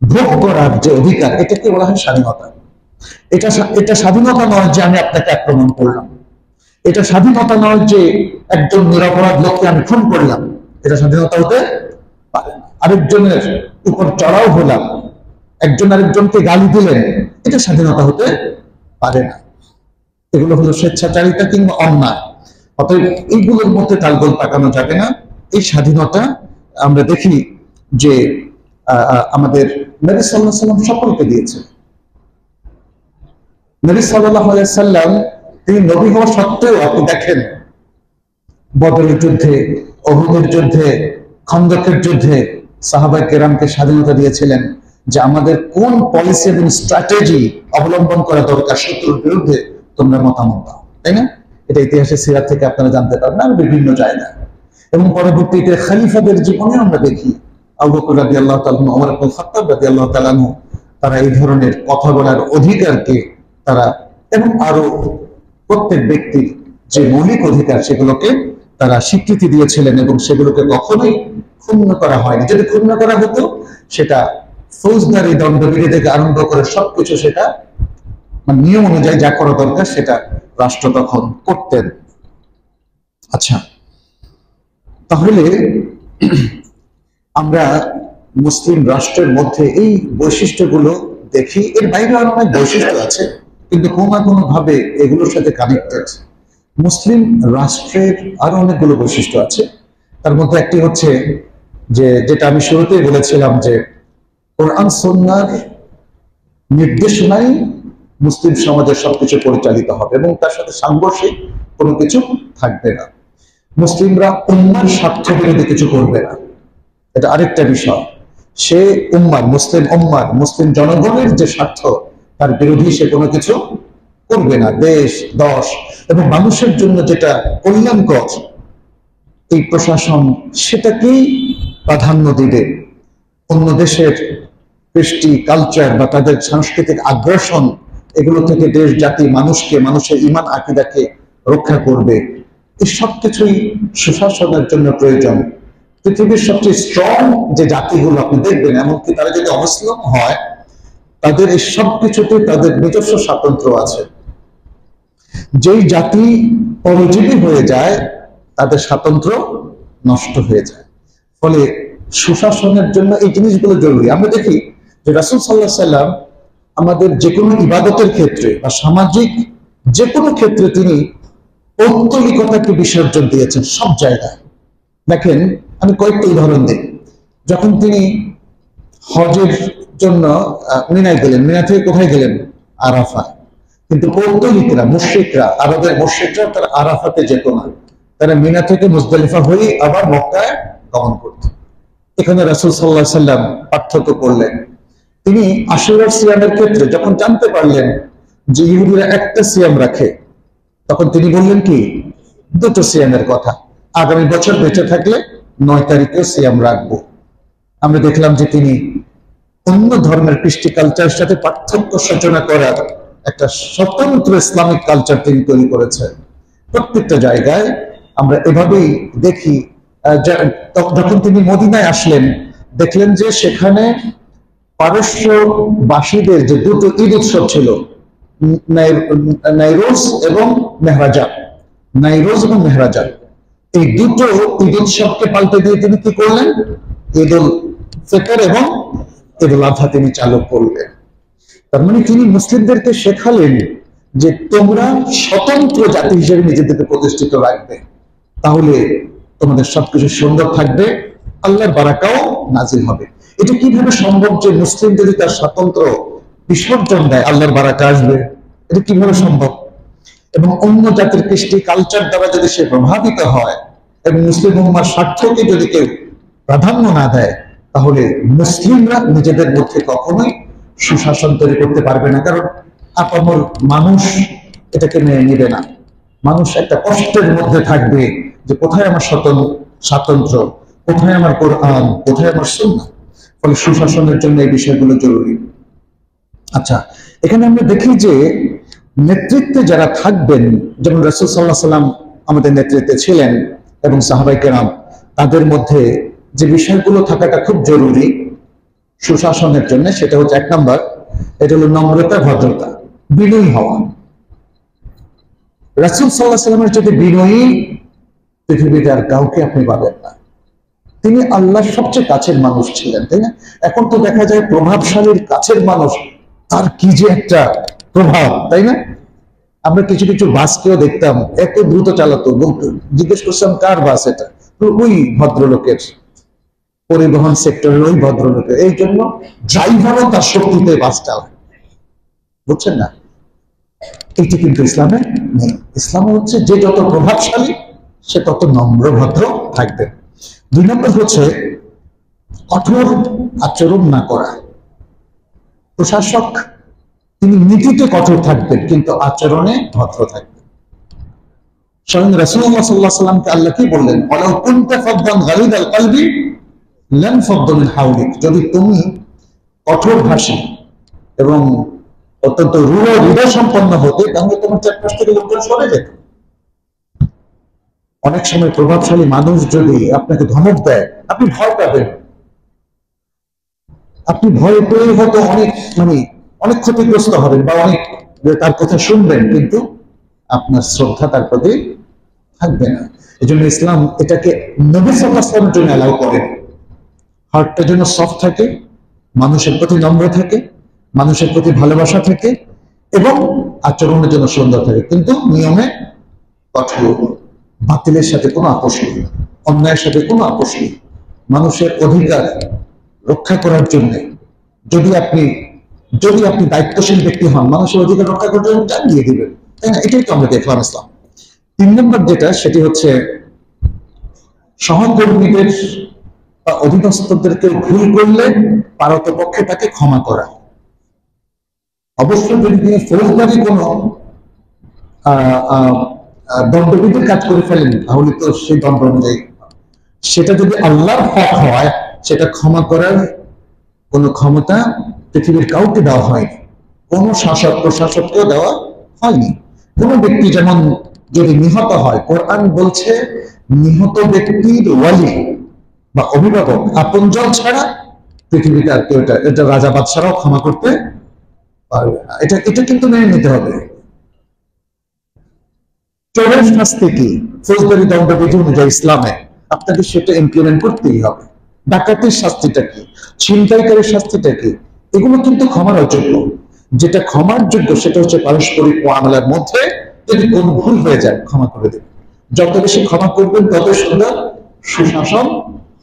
ভোগ করার যে অধিকার, এটাকে বলা হয় স্বাধীনতা। এটা স্বাধীনতা নয় যে আমি আপনাকে আক্রমণ করলাম, এটা স্বাধীনতা নয় যে একজন নিরপরাধ লোককে আমি খুন করলাম, এটা স্বাধীনতা হতে পারে না। আরেকজনের উপর চড়াও হলাম, একজন আরেকজনকে গালি দিলেন, এটা স্বাধীনতা হতে পারে না। এগুলো হলো স্বেচ্ছাচারিতা কিংবা অন্যায়। অতএব এইগুলোর মধ্যে তালগোল পাকানো যাবে না। এই স্বাধীনতা আমরা দেখি যে আমাদের নবী সাল্লাল্লাহু আলাইহি ওয়াসাল্লাম সকলকে দিয়েছে। নবী সাল্লাল্লাহু আলাইহি ওয়াসাল্লাম তিনি নবী হওয়া সত্ত্বেও আপনি দেখেন বদরের যুদ্ধে, উহুদের যুদ্ধে, খন্দকের যুদ্ধে সাহাবায়ে কেরামকে স্বাধীনতা দিয়েছিলেন যে আমাদের কোন পলিসি এবং স্ট্র্যাটেজি অবলম্বন করা দরকার শত্রুর বিরুদ্ধে, তোমরা মতামত দাও, তাই না? এটা ইতিহাসের সিরাত থেকে আপনারা জানতে পারবেন, আর বিভিন্ন জায়গায়। এবং পরবর্তীতে খলিফাদের জীবনে আমরা দেখি আবু বকর রাদিয়াল্লাহু তাআলা, ওমর ইবনে খাত্তাব রাদিয়াল্লাহু তাআলা, তারা এই ধরনের কথা বলার অধিকারকে তারা, এবং আরো প্রত্যেক ব্যক্তির যে মৌলিক অধিকার সেগুলোকে তারা স্বীকৃতি দিয়েছিলেন, এবং সেগুলোকে কখনোই ক্ষুণ্ণ করা হয়নি। যদি ক্ষুণ্ণ করা হতো সেটা ফৌজদারি দণ্ডবিধি থেকে আরম্ভ করে সবকিছু সেটা মানে নিয়ম অনুযায়ী যা করা দরকার সেটা রাষ্ট্র তখন করতেন। আচ্ছা, তাহলে আমরা মুসলিম রাষ্ট্রের মধ্যে এই বৈশিষ্ট্যগুলো দেখি। এর বাইরে আরো অনেক বৈশিষ্ট্য আছে, কিন্তু কোনো না কোনো ভাবে এগুলোর সাথে কানেক্টেড। মুসলিম রাষ্ট্রের আরো অনেকগুলো বৈশিষ্ট্য আছে। তার মধ্যে একটি হচ্ছে যে, যেটা আমি শুরুতেই বলেছিলাম, যে কোরআন সুন্নাহর নির্দেশনাই মুসলিম সমাজের সবকিছু পরিচালিত হবে, এবং তার সাথে সাংঘর্ষিক কোনো কিছু থাকবে না। মুসলিমরা উম্মার স্বার্থ বিরোধী কিছু করবে না, এটা আরেকটা বিষয়। সে উম্মার, মুসলিম উম্মার, মুসলিম জনগণের যে স্বার্থ তার বিরোধী সে কোনো কিছু করবে না। দেশ, দশ এবং মানুষের জন্য যেটা কল্যাণকর এই প্রশাসন সেটাকেই প্রাধান্য দিবে। অন্য দেশের কৃষ্টি কালচার বা তাদের সাংস্কৃতিক আগ্রাসন, এগুলো থেকে দেশ, জাতি, মানুষকে, মানুষের ঈমান আকীদাকে রক্ষা করবে। এই সব কিছুই সুশাসনের জন্য প্রয়োজন। পৃথিবীর সবচেয়ে স্ট্রং যে জাতিগুলো আপনি দেখবেন, এমনকি তারা যদি অমুসলিম হয়, তাদের এই সব কিছুতে তাদের নিজস্ব স্বাতন্ত্র্য আছে। যেই জাতি পরজীবী হয়ে যায় তাদের স্বাতন্ত্র্য নষ্ট হয়ে যায়। ফলে সুশাসনের জন্য এই জিনিসগুলো জরুরি। আমরা দেখি যে রাসূল সাল্লাল্লাহু আলাইহি ওয়াসাল্লাম আমাদের যে কোনো ইবাদতের ক্ষেত্রে বা সামাজিক যে কোনো ক্ষেত্রে তিনি পৌত্তলিকতাকে বিসর্জন দিয়েছেন সব জায়গায়। দেখেন, আমি কয়েকটা উদাহরণ দিই। যখন তিনি হজের জন্য মিনায় গেলেন, মিনা থেকে কোথায় গেলেন? আরাফা। কিন্তু পৌত্তলিকরা, মুশরিকরা, আরবের মুশরিকরা তারা আরাফাতে যেত না, তারা মিনা থেকে মুজদালিফা হয়ে আবার মক্কায় গমন করত। এখানে রাসূল সাল্লাল্লাহু আলাইহি সাল্লাম পার্থক্য করলেন। তিনি আশুরার সিয়ামের ক্ষেত্রে যখন জানতে পারলেন যে ইহুদিরা একটা সিয়াম রাখে, তখন তিনি বললেন কি, দুটো সিয়ামের কথা, আগামী বছর বেঁচে থাকলে 9 তারিখেও সিয়াম রাখবো। আমরা দেখলাম যে তিনি অন্য ধর্মের কৃষ্টি কালচারের সাথে পার্থক্য সূচনা করার একটা স্বতন্ত্র ইসলামিক কালচার তিনি তৈরি করেছেন। প্রত্যেকটা জায়গায় আমরা এভাবেই দেখি। যখন তিনি মদিনায় আসলেন, দেখলেন যে সেখানে পারস্যবাসীদের যে দুটো ঈদ উৎসব ছিল, নাইরোজ এবং মেহরাজান, নাইরোজ এবং মেহরাজান, এই দুটো ঈদ উৎসবকে পাল্টে দিয়ে তিনি কি করলেন? ঈদ উল ফিতর এবং ঈদ উল আযহা তিনি চালু করলেন। তার মানে তিনি মুসলিমদেরকে শেখালেন যে তোমরা স্বতন্ত্র জাতি হিসেবে নিজেদেরকে প্রতিষ্ঠিত রাখবে, তাহলে তোমাদের সবকিছু সুন্দর থাকবে, আল্লাহর বারাকাও নাজিল হবে। এটা কিভাবে সম্ভব যে মুসলিম যদি তার স্বতন্ত্র বিসর্জন দেয় আল্লাহর বারাকা আসবে? এটা কিভাবে সম্ভব? এবং অন্য জাতির কৃষ্টি কালচার দ্বারা যদি সে প্রভাবিত হয় এবং মুসলিম উম্মার স্বার্থকে যদি কেউ প্রাধান্য না দেয়, তাহলে মুসলিমরা নিজেদের মধ্যে কখনোই সুশাসন তৈরি করতে পারবে না। কারণ আপামর মানুষ এটাকে মেনে নিবে না। মানুষ একটা কষ্টের মধ্যে থাকবে যে কোথায় আমার স্বাতন্ত্র্য, কোথায় আমার কোরআন, কোথায় আমার সুন্নাহ। ফলে সুশাসনের জন্য এই বিষয়গুলো জরুরি। আচ্ছা, এখানে আমরা দেখি যে নেতৃত্বে যারা থাকবেন, যেমন রাসূল সাল্লাল্লাহু আলাইহি সাল্লাম আমাদের নেতৃত্বে ছিলেন এবং সাহাবায়ে কেরাম, তাদের মধ্যে যে বিষয়গুলো থাকাটা খুব জরুরি সুশাসনের জন্য, সেটা হচ্ছে 1 নম্বর, এটা হলো নম্রতা, ভদ্রতা, বিনয়ী হওয়া। রাসূল সাল্লাল্লাহু আলাইহি সাল্লামের যদি বিনয়ী পৃথিবীতে আর কাউকে আপনি পাবেন না। তিনি আল্লাহর সবচেয়ে কাছের মানুষ ছিলেন, তাই না? এখন তো দেখা যায় প্রভাবশালীর কাছের মানুষ, তার কি যে একটা প্রভাব, তাই না? আমরা কিছু কিছু বাসকেও দেখতাম এত দ্রুত চালাতো, জিজ্ঞেস করছিলাম কার বাস এটা, ওই ভদ্রলোকের, পরিবহন সেক্টরের ওই ভদ্রলোকের। এই জন্য ড্রাইভারও তার শক্তিতে বাস চালায়, বুঝছেন না? এইটি কিন্তু ইসলামে নেই। ইসলামে হচ্ছে যে যত প্রভাবশালী সে তত নম্র ভদ্র থাকবে। 2 নম্বর হচ্ছে কঠোর আচরণ না করা। প্রশাসক তিনি নীতিতে কঠোর থাকবেন কিন্তু আচরণে ভদ্র থাকবেন। স্বয়ং রাসূলুল্লাহ সাল্লাল্লাহু আলাইহি ওয়াসাল্লামকে আল্লাহ কি বললেন? ওয়ালাউ কুনতা ফাদদান গালিদাল কলবি লান ফাদ্দু মিন হাওলিক। যদি তুমি কঠোরভাষী এবং অত্যন্ত রূঢ় হৃদয় সম্পন্ন হতে, তাহলে তোমার চারপাশ থেকে লোকজন সরে যেত। অনেক সময় প্রভাবশালী মানুষ যদি আপনাকে ধমক দেয়, আপনি ভয় পাবেন। আপনি ভয় পেয়ে হয়তো অনেক ক্ষতিগ্রস্ত হবেন বা অনেক তার কথা শুনবেন, কিন্তু আপনার শ্রদ্ধা তার প্রতি থাকবে না। এই জন্য ইসলাম এটাকে নবী সাল্লাল্লাহু আলাইহি ওয়াসাল্লামের জন্য অ্যালাউ করেন। হার্টটা যেন সফট থাকে, মানুষের প্রতি নম্র থাকে, মানুষের প্রতি ভালোবাসা থাকে এবং আচরণের জন্য সুন্দর থাকে, কিন্তু নিয়মে কঠোর। বাতিলের সাথে কোনো আপোষ নেই, অন্যায়ের সাথে কোনো আপোষ নেই। মানুষের অধিকার রক্ষা করার জন্য যদি আপনি দায়িত্বশীল ব্যক্তি হন, মানুষের অধিকার রক্ষা করার জন্য জান দিয়ে দিবেন, তাই না? এটাই তো আমরা দেখলাম ইসলাম। 3 নম্বর যেটা, সেটি হচ্ছে সহকর্মীদের বা অধীনস্থদেরকে ভুল করলে পারতপক্ষে তাকে ক্ষমা করা। অবশ্যই যদি তিনি ফৌজদারি কোনো দণ্ডবিধির কাজ করে ফেলেন, তাহলে তো সেই দণ্ড অনুযায়ী, সেটা যদি আল্লাহর হক হয়, সেটা ক্ষমা করার কোনো ক্ষমতা পৃথিবীর কাউকে দেওয়া হয়নি, কোনো শাসক প্রশাসককেও দেওয়া হয়নি। কোন ব্যক্তি যেমন যদি নিহত হয়, কোরআন বলছে নিহত ব্যক্তির ওয়ালি বা অভিভাবক আপনজন ছাড়া পৃথিবীতে আর কেউ এটা রাজা বাদশারাও ক্ষমা করতে পারবে না। এটা কিন্তু মেনে নিতে হবে। চোরের শাস্তি কি? ফৌজদারি দণ্ডবিধি অনুযায়ী ইসলামে আপনাকে সেটা ইমপ্লিমেন্ট করতেই হবে। ডাকাতের শাস্তিটা কি? ছিনতাইকারীর শাস্তিটা কি? এগুলো কিন্তু ক্ষমার অযোগ্য। যেটা ক্ষমার যোগ্য সেটা হচ্ছে পারস্পরিক মুআমালার মধ্যে যদি কোন ভুল হয়ে যায় ক্ষমা করে দেবেন। যত বেশি ক্ষমা করবেন তত সুন্দর সুশাসন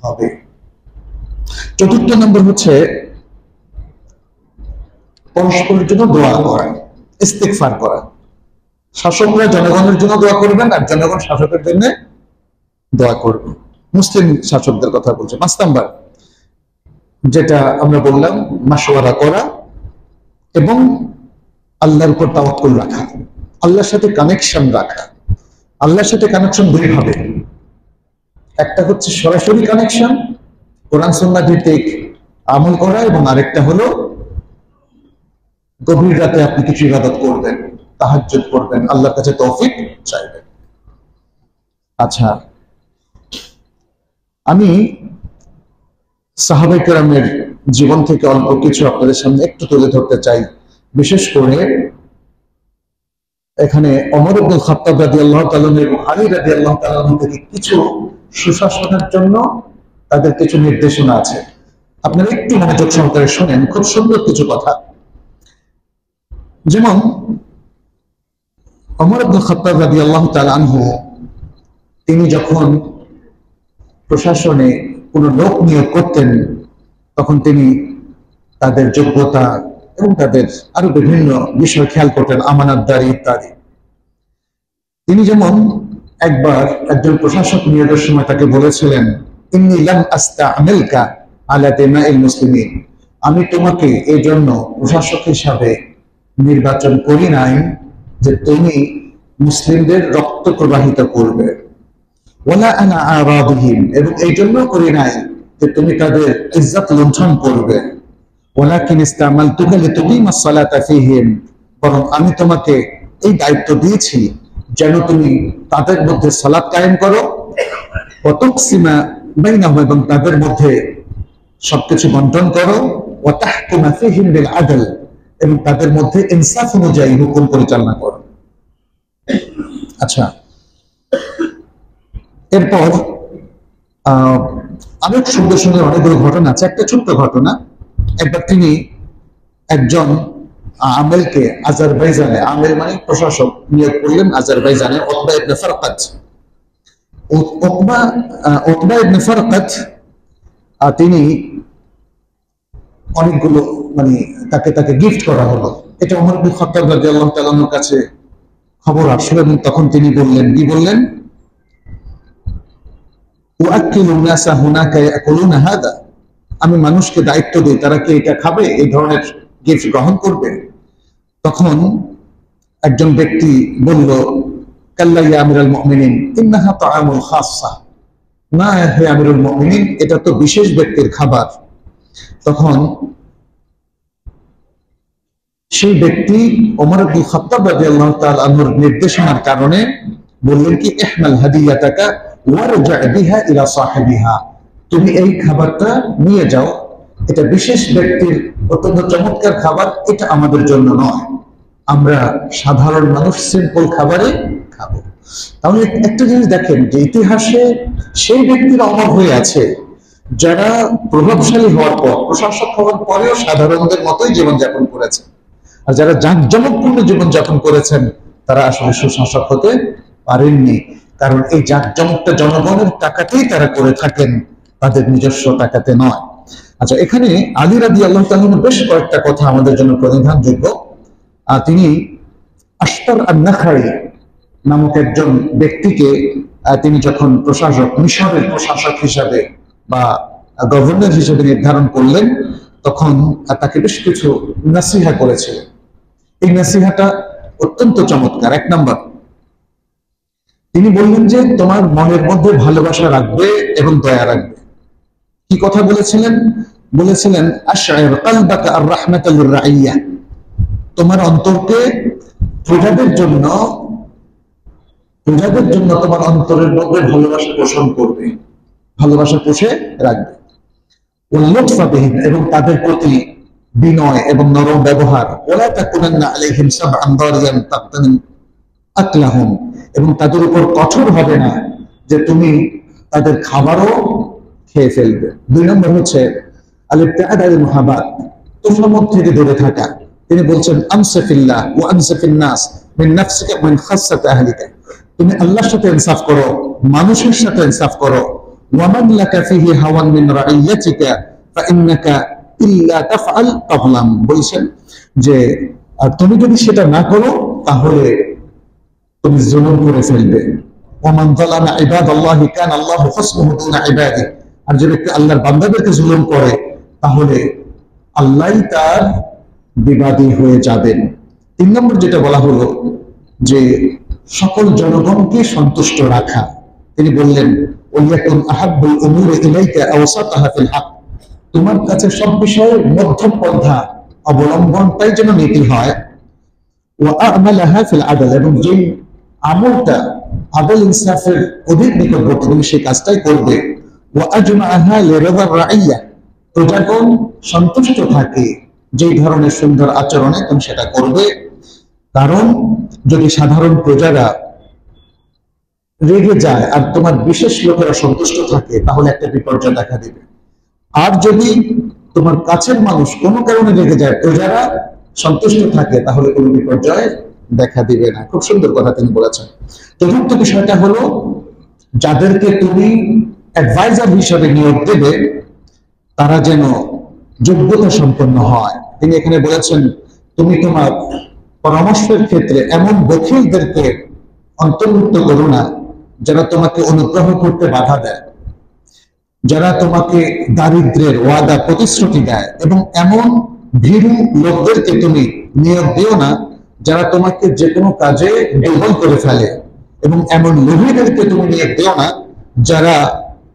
হবে। চতুর্থ নম্বর হচ্ছে পরস্পরের জন্য দোয়া করা, ইস্তিগফার করা। শাসকরা জনগণের জন্য দোয়া করবেন আর জনগণ শাসকের জন্য দোয়া করবে। মুসলিম শাসকদের কথা বলছে। 5 নাম্বার যেটা আমরা বললাম, মাশওয়ারা করা এবং আল্লাহর উপর তাওয়াক্কুল রাখা, আল্লাহর সাথে কানেকশন রাখা। আল্লাহর সাথে কানেকশন দুই ভাবে, একটা হচ্ছে সরাসরি কানেকশন, কোরআন সুন্নাহ ভিত্তিক আমল করা, এবং আরেকটা হলো গভীর রাতে আপনি কিছু ইবাদত করবেন, তাহাজ্জুদ করবেন, আল্লাহর কাছে তৌফিক চাইবেন। আচ্ছা, আমি সাহাবায়ে কেরামের জীবন থেকে অল্প কিছু আপনাদের সামনে একটু তুলে ধরতে চাই। বিশেষ করে এখানে ওমর ইবনে খাত্তাব রাদিয়াল্লাহু তাআলা এবং আলী রাদিয়াল্লাহু তাআলা থেকে কিছু সুশাসনের জন্য তাদের কিছু নির্দেশনা আছে। আপনারা একটু মনোযোগ সহকারে শুনেন, খুব সুন্দর কিছু কথা। যেমন ওমর ইবনে খাত্তাব রাদিয়াল্লাহু তাআলা আনহু, তিনি যখন প্রশাসনে কোনো লোক নিয়োগ করতেন তখন তিনি তাদের যোগ্যতা এবং তাদের আরো বিভিন্ন বিষয় খেয়াল করতেন, আমানতদারি ইত্যাদি। তিনি যেমন একবার একজন প্রশাসক নিয়োগের সময় তাকে বলেছিলেন, ইন্নী লাম আস্তা'মিলকা আলা দিমাইল মুসলিমিন, আমি তোমাকে এই জন্য প্রশাসক হিসাবে নির্বাচন করি নাই যে তুমি মুসলিমদের রক্ত প্রবাহিত করবে, ওয়ালা আনা আরাদিহিম, এবং এই জন্য করি নাই যে তুমি তাদের ইজ্জত লুণ্ঠন করবে, ওয়ালাকিন ইস্তামালতুকা লিতুকিমাস সালাতা ফীহিম, বরং আমি তোমাকে এই দায়িত্ব দিয়েছি যেন তুমি তাদের মধ্যে সালাত কায়েম করো, ওয়া তুকসিমা বাইনাহুম, এবং তাদের মধ্যে সবকিছু বন্টন করো, ওয়া তাহকুমা ফীহিম বিল আদল, এবং তাদের মধ্যে ইনসাফ অনুযায়ী হুকুম পরিচালনা করো। আচ্ছা, এরপর অনেক সুন্দর সুন্দর অনেকগুলো ঘটনা আছে। একটা ছোট্ট ঘটনা, একবার তিনি একজন আমেলকে আজারবাইজানে, আমেল মানে প্রশাসক, নিয়োগ করলেন আজারবাইজানে, উতবা ইবনে ফারকাত। উতবা ইবনে ফারকাত তিনি অনেকগুলো মানে তাকে গিফট করা হলো। এটা ওমর ইবনে খাত্তাব রাদিয়াল্লাহু তাআলার কাছে খবর আসলো এবং তখন তিনি বললেন, কি বললেন, আমি মানুষকে দায়িত্ব দিই, তারা কি এটা খাবে, এই ধরনের গিফট গ্রহণ করবে? তখন একজন ব্যক্তি বলল, কাল্লা ইয়া আমিরুল মুমিনিন ইন্নাহা তাআমুল খাসসা, না হে আমিরুল মুমিনিন, এটা তো বিশেষ ব্যক্তির খাবার। তখন সেই ব্যক্তি ওমর ইবনে খাত্তাব রাদিয়াল্লাহু তাআলা আনহুর নির্দেশনার কারণে বললেন কি, ইহমাল হাদিয়াতাকা ওয়ারজা বিহা ইলা সাহিবিহা, তুমি এই খাবারটা নিয়ে যাও, এটা বিশেষ ব্যক্তির অত্যন্ত চমৎকার খাবার, এটা আমাদের জন্য নয়, আমরা সাধারণ মানুষ সিম্পল খাবারে খাবো। তাহলে একটা জিনিস দেখেন যে ইতিহাসে সেই ব্যক্তিরা অমর হয়ে আছে যারা প্রভাবশালী হওয়ার পর, প্রশাসক হওয়ার পরেও সাধারণদের মতোই জীবনযাপন করেছে, আর যারা জাঁকজমকপূর্ণ জীবনযাপন করেছেন তারা আসলে সুশাসক হতে পারেননি, কারণ এই জাঁকজমকটা জনগণের টাকাতেই তারা করে থাকেন, তাদের নিজস্ব টাকাতে নয়। আচ্ছা, এখানে আলী রাদিয়াল্লাহু তাআলা বেশ কয়েকটা কথা আমাদের জন্য প্রধানযোগ্য। তিনি আশতার আন-নাখাই নামক একজন ব্যক্তিকে তিনি যখন প্রশাসক, মিশরের প্রশাসক হিসাবে বা গভর্নর হিসেবে নির্ধারণ করলেন, তখন তাকে বেশ কিছু নাসিহা করেছিলেন। এই নাসিহাটা অত্যন্ত চমৎকার। 1 নাম্বার, তিনি বললেন যে তোমার মনের মধ্যে ভালোবাসা রাখবে এবং দয়া রাখবে। কি কথা বলেছিলেন? বলেছিলেন, আশআর কলবাকা আর রাহমাতাল লির-রাইয়া, তোমার অন্তরকে প্রজাদের জন্য তোমার অন্তরের মধ্যে ভালোবাসা পোষণ করবে, ভালোবাসা পোষে রাখবে। ওয়াল লুতফা বিহিম, এবং তাদের প্রতি বিনয় এবং নরম ব্যবহার। ওয়ালা তাকুনান্না আলাইহিম সাবআন দারিয়ান তাকতানিম আকলাহুম, এবং তাদের উপর কঠোর হবে না যে তুমি তাদের খাবারও খেয়ে ফেলবে। 2 নম্বর হচ্ছে আল-ইবতিআদ আনিল মুহাবাত, তুফামত থেকে দূরে থাকা। তিনি বলছেন, আমসিফিল্লাহ ওয়া আমসিফিন নাস মিন নাফসিকা মিন খাসসাতি আহলিকা, তুমি আল্লাহর সাথে ইনসাফ করো, মানুষের সাথে ইনসাফ করো। ওয়া মান লাকা ফিহি হাওয়ান মিন রাইয়াতিকা ফাইন্নাকা ইল্লা তাফআল তাযলাম, বলছেন যে আর তুমি যদি সেটা না করো তাহলে তুমি জুলুম করে ফেলবে। ওয়া মান যালামা ইবাদাল্লাহি কানা আল্লাহু খাসমুহু দুনা ইবাদি, আর যে ব্যক্তি আল্লাহর বান্দাদেরকে জুলুম করে তাহলে আল্লাহই তার বিবাদী হয়ে যাবেন। 3 নম্বর যেটা বলা হলো যে সকল জনগণকে সন্তুষ্ট রাখা। তিনি বললেন ওয়ালিয়াকুন আহাব্বুল উমুরি ইলাইকা আওসাতাহা ফিল হক, তোমার কাছে সব বিষয়ে মধ্যম পন্থা অবলম্বনটাই যেন নীতি হয়। ওয়া আমালাহা ফিল আদল, এবং যে আমলটা আদল ইনসাফের অধিক নিকটবর্তী তুমি সেই কাজটাই করবে। ওয়া আজমাআহা লিরিদার রাইয়া, প্রজাগণ সন্তুষ্ট থাকে যেই ধরনের সুন্দর আচরণে তুমি সেটা করবে। কারণ যদি সাধারণ প্রজারা রেগে যায় আর তোমার বিশেষ লোকেরা সন্তুষ্ট থাকে তাহলে একটা বিপর্যয় দেখা দিবে। আর যদি তোমার কাছের মানুষ কোনো কারণে রেগে যায়, প্রজারা সন্তুষ্ট থাকে, তাহলে কোনো বিপর্যয় দেখা দিবে না। খুব সুন্দর কথা তিনি বলেছেন। চতুর্থ বিষয়টা হলো যাদেরকে তুমি অ্যাডভাইজার হিসেবে নিয়োগ দেবে তারা যেন যোগ্যতা সম্পন্ন হয়। তিনি এখানে বলেছেন তুমি তোমার পরামর্শের ক্ষেত্রে এমন বকিলদেরকে অন্তর্ভুক্ত করো না যারা তোমাকে অনুগ্রহ করতে বাধা দেয়, যারা তোমাকে দারিদ্র্যের ওয়াদা প্রতিশ্রুতি দেয়, এবং এমন ভীরু লোকদেরকে তুমি নিয়োগ দিও না যারা তোমাকে যে কোনো কাজে দুর্বল করে ফেলে, এবং এমন লোভীদেরকে তুমি নিয়োগ দিও না যারা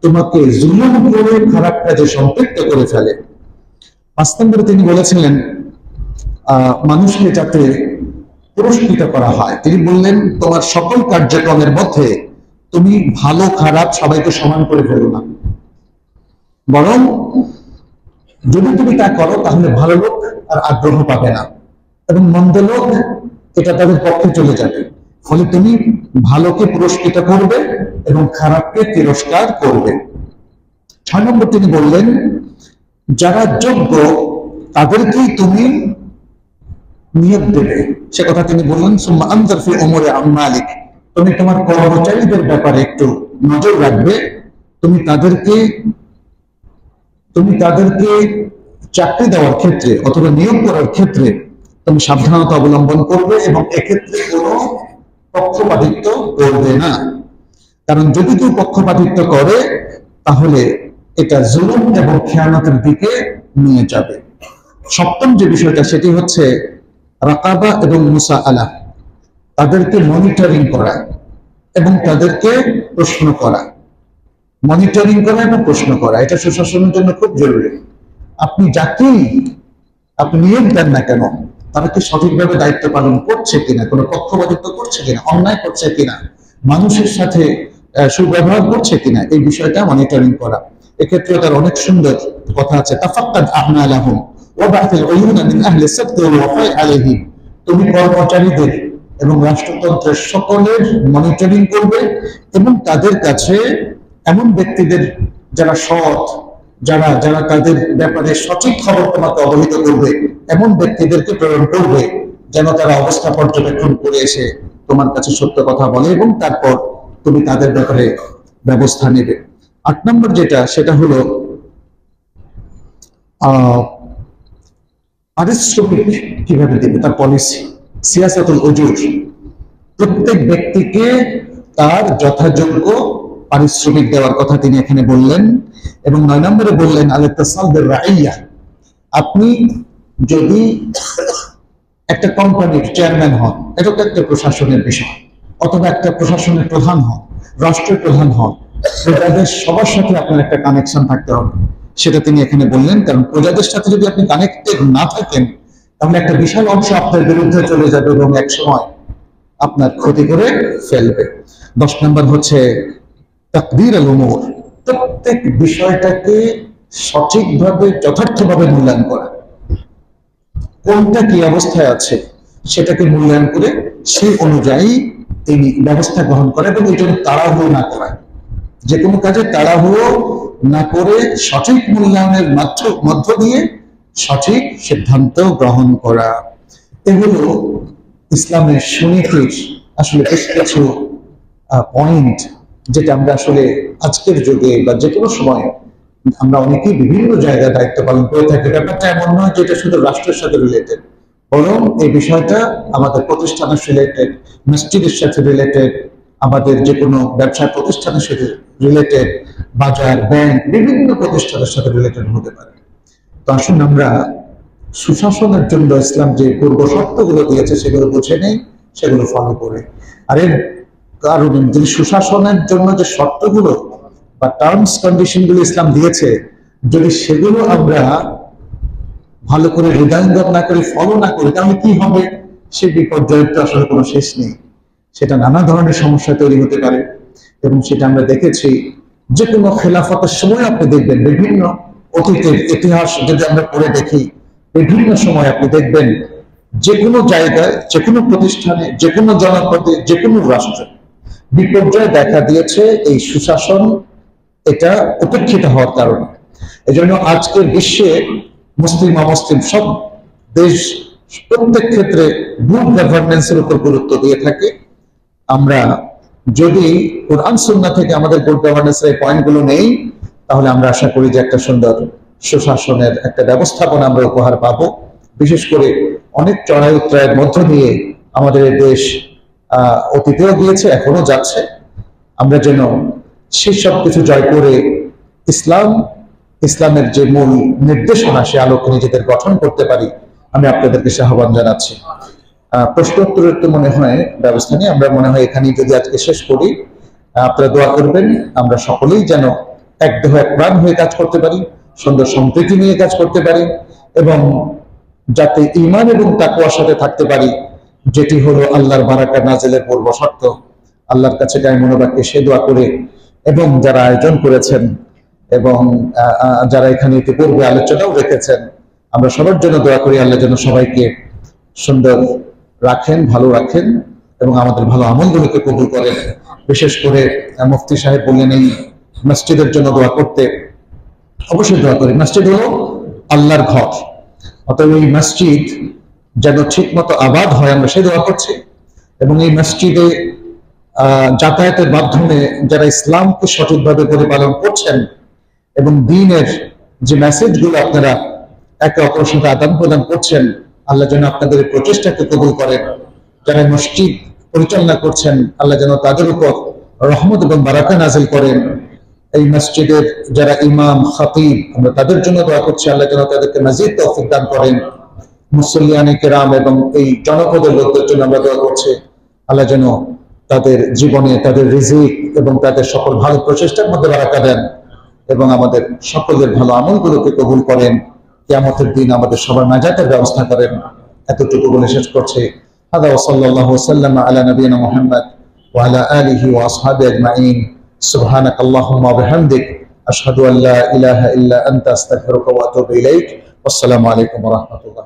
তোমাকে জুলুম করে খারাপ কাজে সম্পৃক্ত করে ফেলে। 5 নম্বরে তিনি বলেছিলেন মানুষকে যাতে পুরস্কৃত করা হয়। তিনি বললেন তোমার সকল কার্যক্রমের মধ্যে তুমি ভালো খারাপ সবাইকে সমান করে ফেলো না, বরং যদি তুমি তা করো তাহলে ভালো লোক আর আগ্রহ পাবে না এবং মন্দ লোক এটা তাদের পক্ষে চলে যাবে। ফলে তুমি ভালোকে পুরস্কৃত করবে এবং খারাপকে তিরস্কার করবে। 6 নম্বর তিনি বললেন যারা যোগ্য তাদেরকেই তুমি নিয়োগ দেবে। সে কথা তিনি বললেন সুম্মা আনজার ফি উমুরি আমালিক, তুমি তোমার কর্মচারীদের ব্যাপারে একটু নজর রাখবে। তুমি তাদেরকে চাকরি দেওয়ার ক্ষেত্রে অথবা নিয়োগ করার ক্ষেত্রে তুমি সাবধানতা অবলম্বন করবে এবং এক্ষেত্রে কোনো পক্ষপাতিত্ব করবে না। কারণ যদি কেউ পক্ষপাতিত্ব করে তাহলে এটা জুলুম এবং খেয়ানতের দিকে নিয়ে যাবে। 7ম যে বিষয়টা সেটি হচ্ছে রাকাবা এবং মুসাআলা, তাদেরকে মনিটরিং করা এবং তাদেরকে প্রশ্ন করা। মনিটরিং করা এবং প্রশ্ন করা এটা সুশাসনের জন্য খুব জরুরি। আপনি যাকেই আপনি নিয়োগ দেন না কেন তারা কি সঠিকভাবে দায়িত্ব পালন করছে কিনা, কোনো পক্ষপাতিত্ব করছে কিনা, অন্যায় করছে কিনা, মানুষের সাথে সুব্যবহার করছে কিনা, এই বিষয়টা মনিটরিং করা। এক্ষেত্রে তার অনেক সুন্দর কথা আছে। তাফাক্কাদ আমালাহুম ওয়া বা'থিল উয়ুনা মিন আহলি সাদকি ওয়াল ওয়াফা'i আলাইহিম, তুমি কর্মচারীদের এবং রাষ্ট্রতন্ত্রের সকলের মনিটরিং করবে এবং তাদের কাছে এমন ব্যক্তিদের যারা সৎ, যারা তাদের ব্যাপারে সঠিক খবর তোমাকে অবহিত করবে, এমন ব্যক্তিদেরকে প্রেরণ করবে যেন তারা অবস্থা পর্যবেক্ষণ করে এসে তোমার কাছে সত্য কথা বলে এবং তারপর তুমি তাদের ব্যাপারে ব্যবস্থা নেবে। 8 নম্বর যেটা সেটা হলো পারিশ্রমিক কিভাবে দেবে তার পলিসি, সিয়াসাতুল উজুর, প্রত্যেক ব্যক্তিকে তার যথাযোগ্য পারিশ্রমিক দেওয়ার কথা তিনি এখানে বললেন। এবং 9 নম্বরে বললেন আল-ইত্তিসাল বির-রাইয়া, আপনি যদি একটা কোম্পানির চেয়ারম্যান হন, এটা তো একটা প্রশাসনের বিষয়, অথবা একটা প্রশাসনের প্রধান হন, রাষ্ট্রের প্রধান হন, প্রজাদের সবার সাথে আপনার একটা কানেকশন থাকতে হবে, সেটা তিনি এখানে বললেন। কারণ প্রজাদের সাথে যদি আপনি কানেক্টেড না থাকেন তাহলে একটা বিশাল অংশ আপনার বিরুদ্ধে চলে যাবে এবং এক সময় আপনার ক্ষতি করে ফেলবে। 10 নম্বর হচ্ছে তাকদীর আল-উমুর, প্রত্যেক বিষয়টাকে সঠিকভাবে যথার্থভাবে মূল্যায়ন করা, কোনটা কি অবস্থায় আছে সেটাকে মূল্যায়ন করে সেই অনুযায়ী তিনি ব্যবস্থা গ্রহণ করে এবং এই জন্য তাড়াহুড়ো না করা, যে কোনো কাজে তাড়াহুড়ো না করে সঠিক মূল্যায়নের মধ্য দিয়ে সঠিক সিদ্ধান্ত গ্রহণ করা। এগুলো ইসলামের সুনীতির আসলে বেশ কিছু পয়েন্ট, যেটা আমরা আসলে আজকের যুগে বা যে কোনো সময় আমরা অনেকেই বিভিন্ন জায়গায় দায়িত্ব পালন করে থাকি। ব্যাপারটা এমন নয় যে এটা শুধু রাষ্ট্রের সাথে রিলেটেড, বরং এই বিষয়টা আমাদের প্রতিষ্ঠানের রিলেটেড, মসজিদের সাথে রিলেটেড, আমাদের যে কোনো ব্যবসা প্রতিষ্ঠানের সাথে রিলেটেড, বাজার, ব্যাংক, বিভিন্ন প্রতিষ্ঠানের সাথে রিলেটেড হতে পারে। তো আসুন আমরা সুশাসনের জন্য ইসলাম যে পূর্ব শর্তগুলো দিয়েছে সেগুলো বুঝে নেই, সেগুলো ফলো করে। আর এর কারণ যে সুশাসনের জন্য যে শর্তগুলো বা টার্মস কন্ডিশন গুলো ইসলাম দিয়েছে, যদি সেগুলো আমরা ভালো করে হৃদয়ঙ্গম না করে ফলো না করি, তাহলে কি হবে? সে বিপর্যয়ের তো আসলে কোনো শেষ নেই। সেটা নানা ধরনের সমস্যা তৈরি হতে পারে, এবং সেটা আমরা দেখেছি যে কোনো খেলাফতের সময়। আপনি দেখবেন বিভিন্ন অতীতের ইতিহাস যদি আমরা পড়ে দেখি, বিভিন্ন সময় আপনি দেখবেন যে কোনো জায়গায়, যে কোনো প্রতিষ্ঠানে, যে কোনো জনপদে, যে কোনো রাষ্ট্রে বিপর্যয় দেখা দিয়েছে এই সুশাসন এটা উপেক্ষিত হওয়ার কারণে। এজন্য আজকের বিশ্বে মুসলিম অমুসলিম সব দেশ প্রত্যেক ক্ষেত্রে গুড গভর্নেন্সের উপর গুরুত্ব দিয়ে থাকে। আমরা যদি কোরআন সুন্নাহ থেকে আমাদের গুড গভর্নেন্সের এই পয়েন্টগুলো নেই, তাহলে আমরা আশা করি যে একটা সুন্দর সুশাসনের একটা ব্যবস্থাপনা আমরা উপহার পাবো। বিশেষ করে অনেক চড়াই উত্তরায়ের মধ্য দিয়ে আমাদের দেশ অতীতেও গিয়েছে, এখনো যাচ্ছে। আমরা যেন সেসব কিছু জয় করে ইসলামের যে মূল নির্দেশনা সে আলোকে নিজেদের গঠন করতে পারি, আমি আপনাদেরকে আহ্বান জানাচ্ছি। প্রশ্ন উত্তরের তো মনে হয় ব্যবস্থা নেই, আমরা মনে হয় এখানেই যদি আজকে শেষ করি। আপনারা দোয়া করবেন আমরা সকলেই যেন এক দেহ এক প্রাণ হয়ে কাজ করতে পারি, সুন্দর সম্প্রীতি নিয়ে কাজ করতে পারি, এবং যাতে ঈমান এবং তাকওয়ার সাথে থাকতে পারি, যেটি হলো আল্লাহর বারাকা নাজিলের পূর্ব শর্ত। আল্লাহর কাছে গায়ে মনোবাক্যে সে দোয়া করে, এবং যারা আয়োজন করেছেন এবং যারা এখানে ইতিপূর্বে আলোচনাও রেখেছেন, আমরা সবার জন্য দোয়া করি আল্লাহ যেন সবাইকে সুন্দর রাখেন, ভালো রাখেন, এবং আমাদের ভালো আমলগুলোকে কবুল করেন। বিশেষ করে মুফতি সাহেব বললেন এই মসজিদের জন্য দোয়া করতে। অবশ্যই দোয়া করি। মসজিদ হলো আল্লাহর ঘর, অতএব এই মসজিদ যেন ঠিক মতো আবাদ হয়, আমরা সেই দোয়া করছি। এবং এই মসজিদে যাতায়াতের মাধ্যমে যারা ইসলামকে সঠিকভাবে পরিপালন করছেন এবং দ্বীনের যে মেসেজগুলো আপনারা একে অপরের সাথে আদান প্রদান করছেন, আল্লাহ যেন আপনাদের প্রচেষ্টাকে কবুল করেন। যারা মসজিদ পরিচালনা করছেন, আল্লাহ যেন তাদের উপর রহমত এবং বারাকা নাজিল করেন। এই মসজিদের যারা ইমাম, খতিব, আমরা তাদের জন্য দোয়া করছি, আল্লাহ যেন তাদেরকে মাজিদ তৌফিক দান করেন। মুসল্লিয়ানে কেরাম এবং এই জনপদের লোকদের জন্য আমরা দোয়া করছি, আল্লাহ যেন তাদের জীবনে, তাদের রিজিক এবং তাদের সকল ভালো প্রচেষ্টার মধ্যে বারাকা দেন, এবং আমাদের সকলের ভালো আমলগুলোকে কবুল করেন। কিয়ামতের দিন আমাদের সবার নাজাতের ব্যবস্থা করেন। এতটুকু বলে শেষ করছি। হাদা ওয়া সাল্লাল্লাহু ওয়াসাল্লাম আলা নবিয়িনা মুহাম্মদ ওয়া আলা আলিহি ওয়া আসহাবিহি আজমাইন। সুবহানাকাল্লাহুম্মা ওয়া বিহামদিক আশহাদু আল্লা ইলাহা ইল্লা আনতা আস্তাগফিরুকা ওয়া আতুবু ইলাইক। আসসালামু আলাইকুম ওয়া রাহমাতুল্লাহ।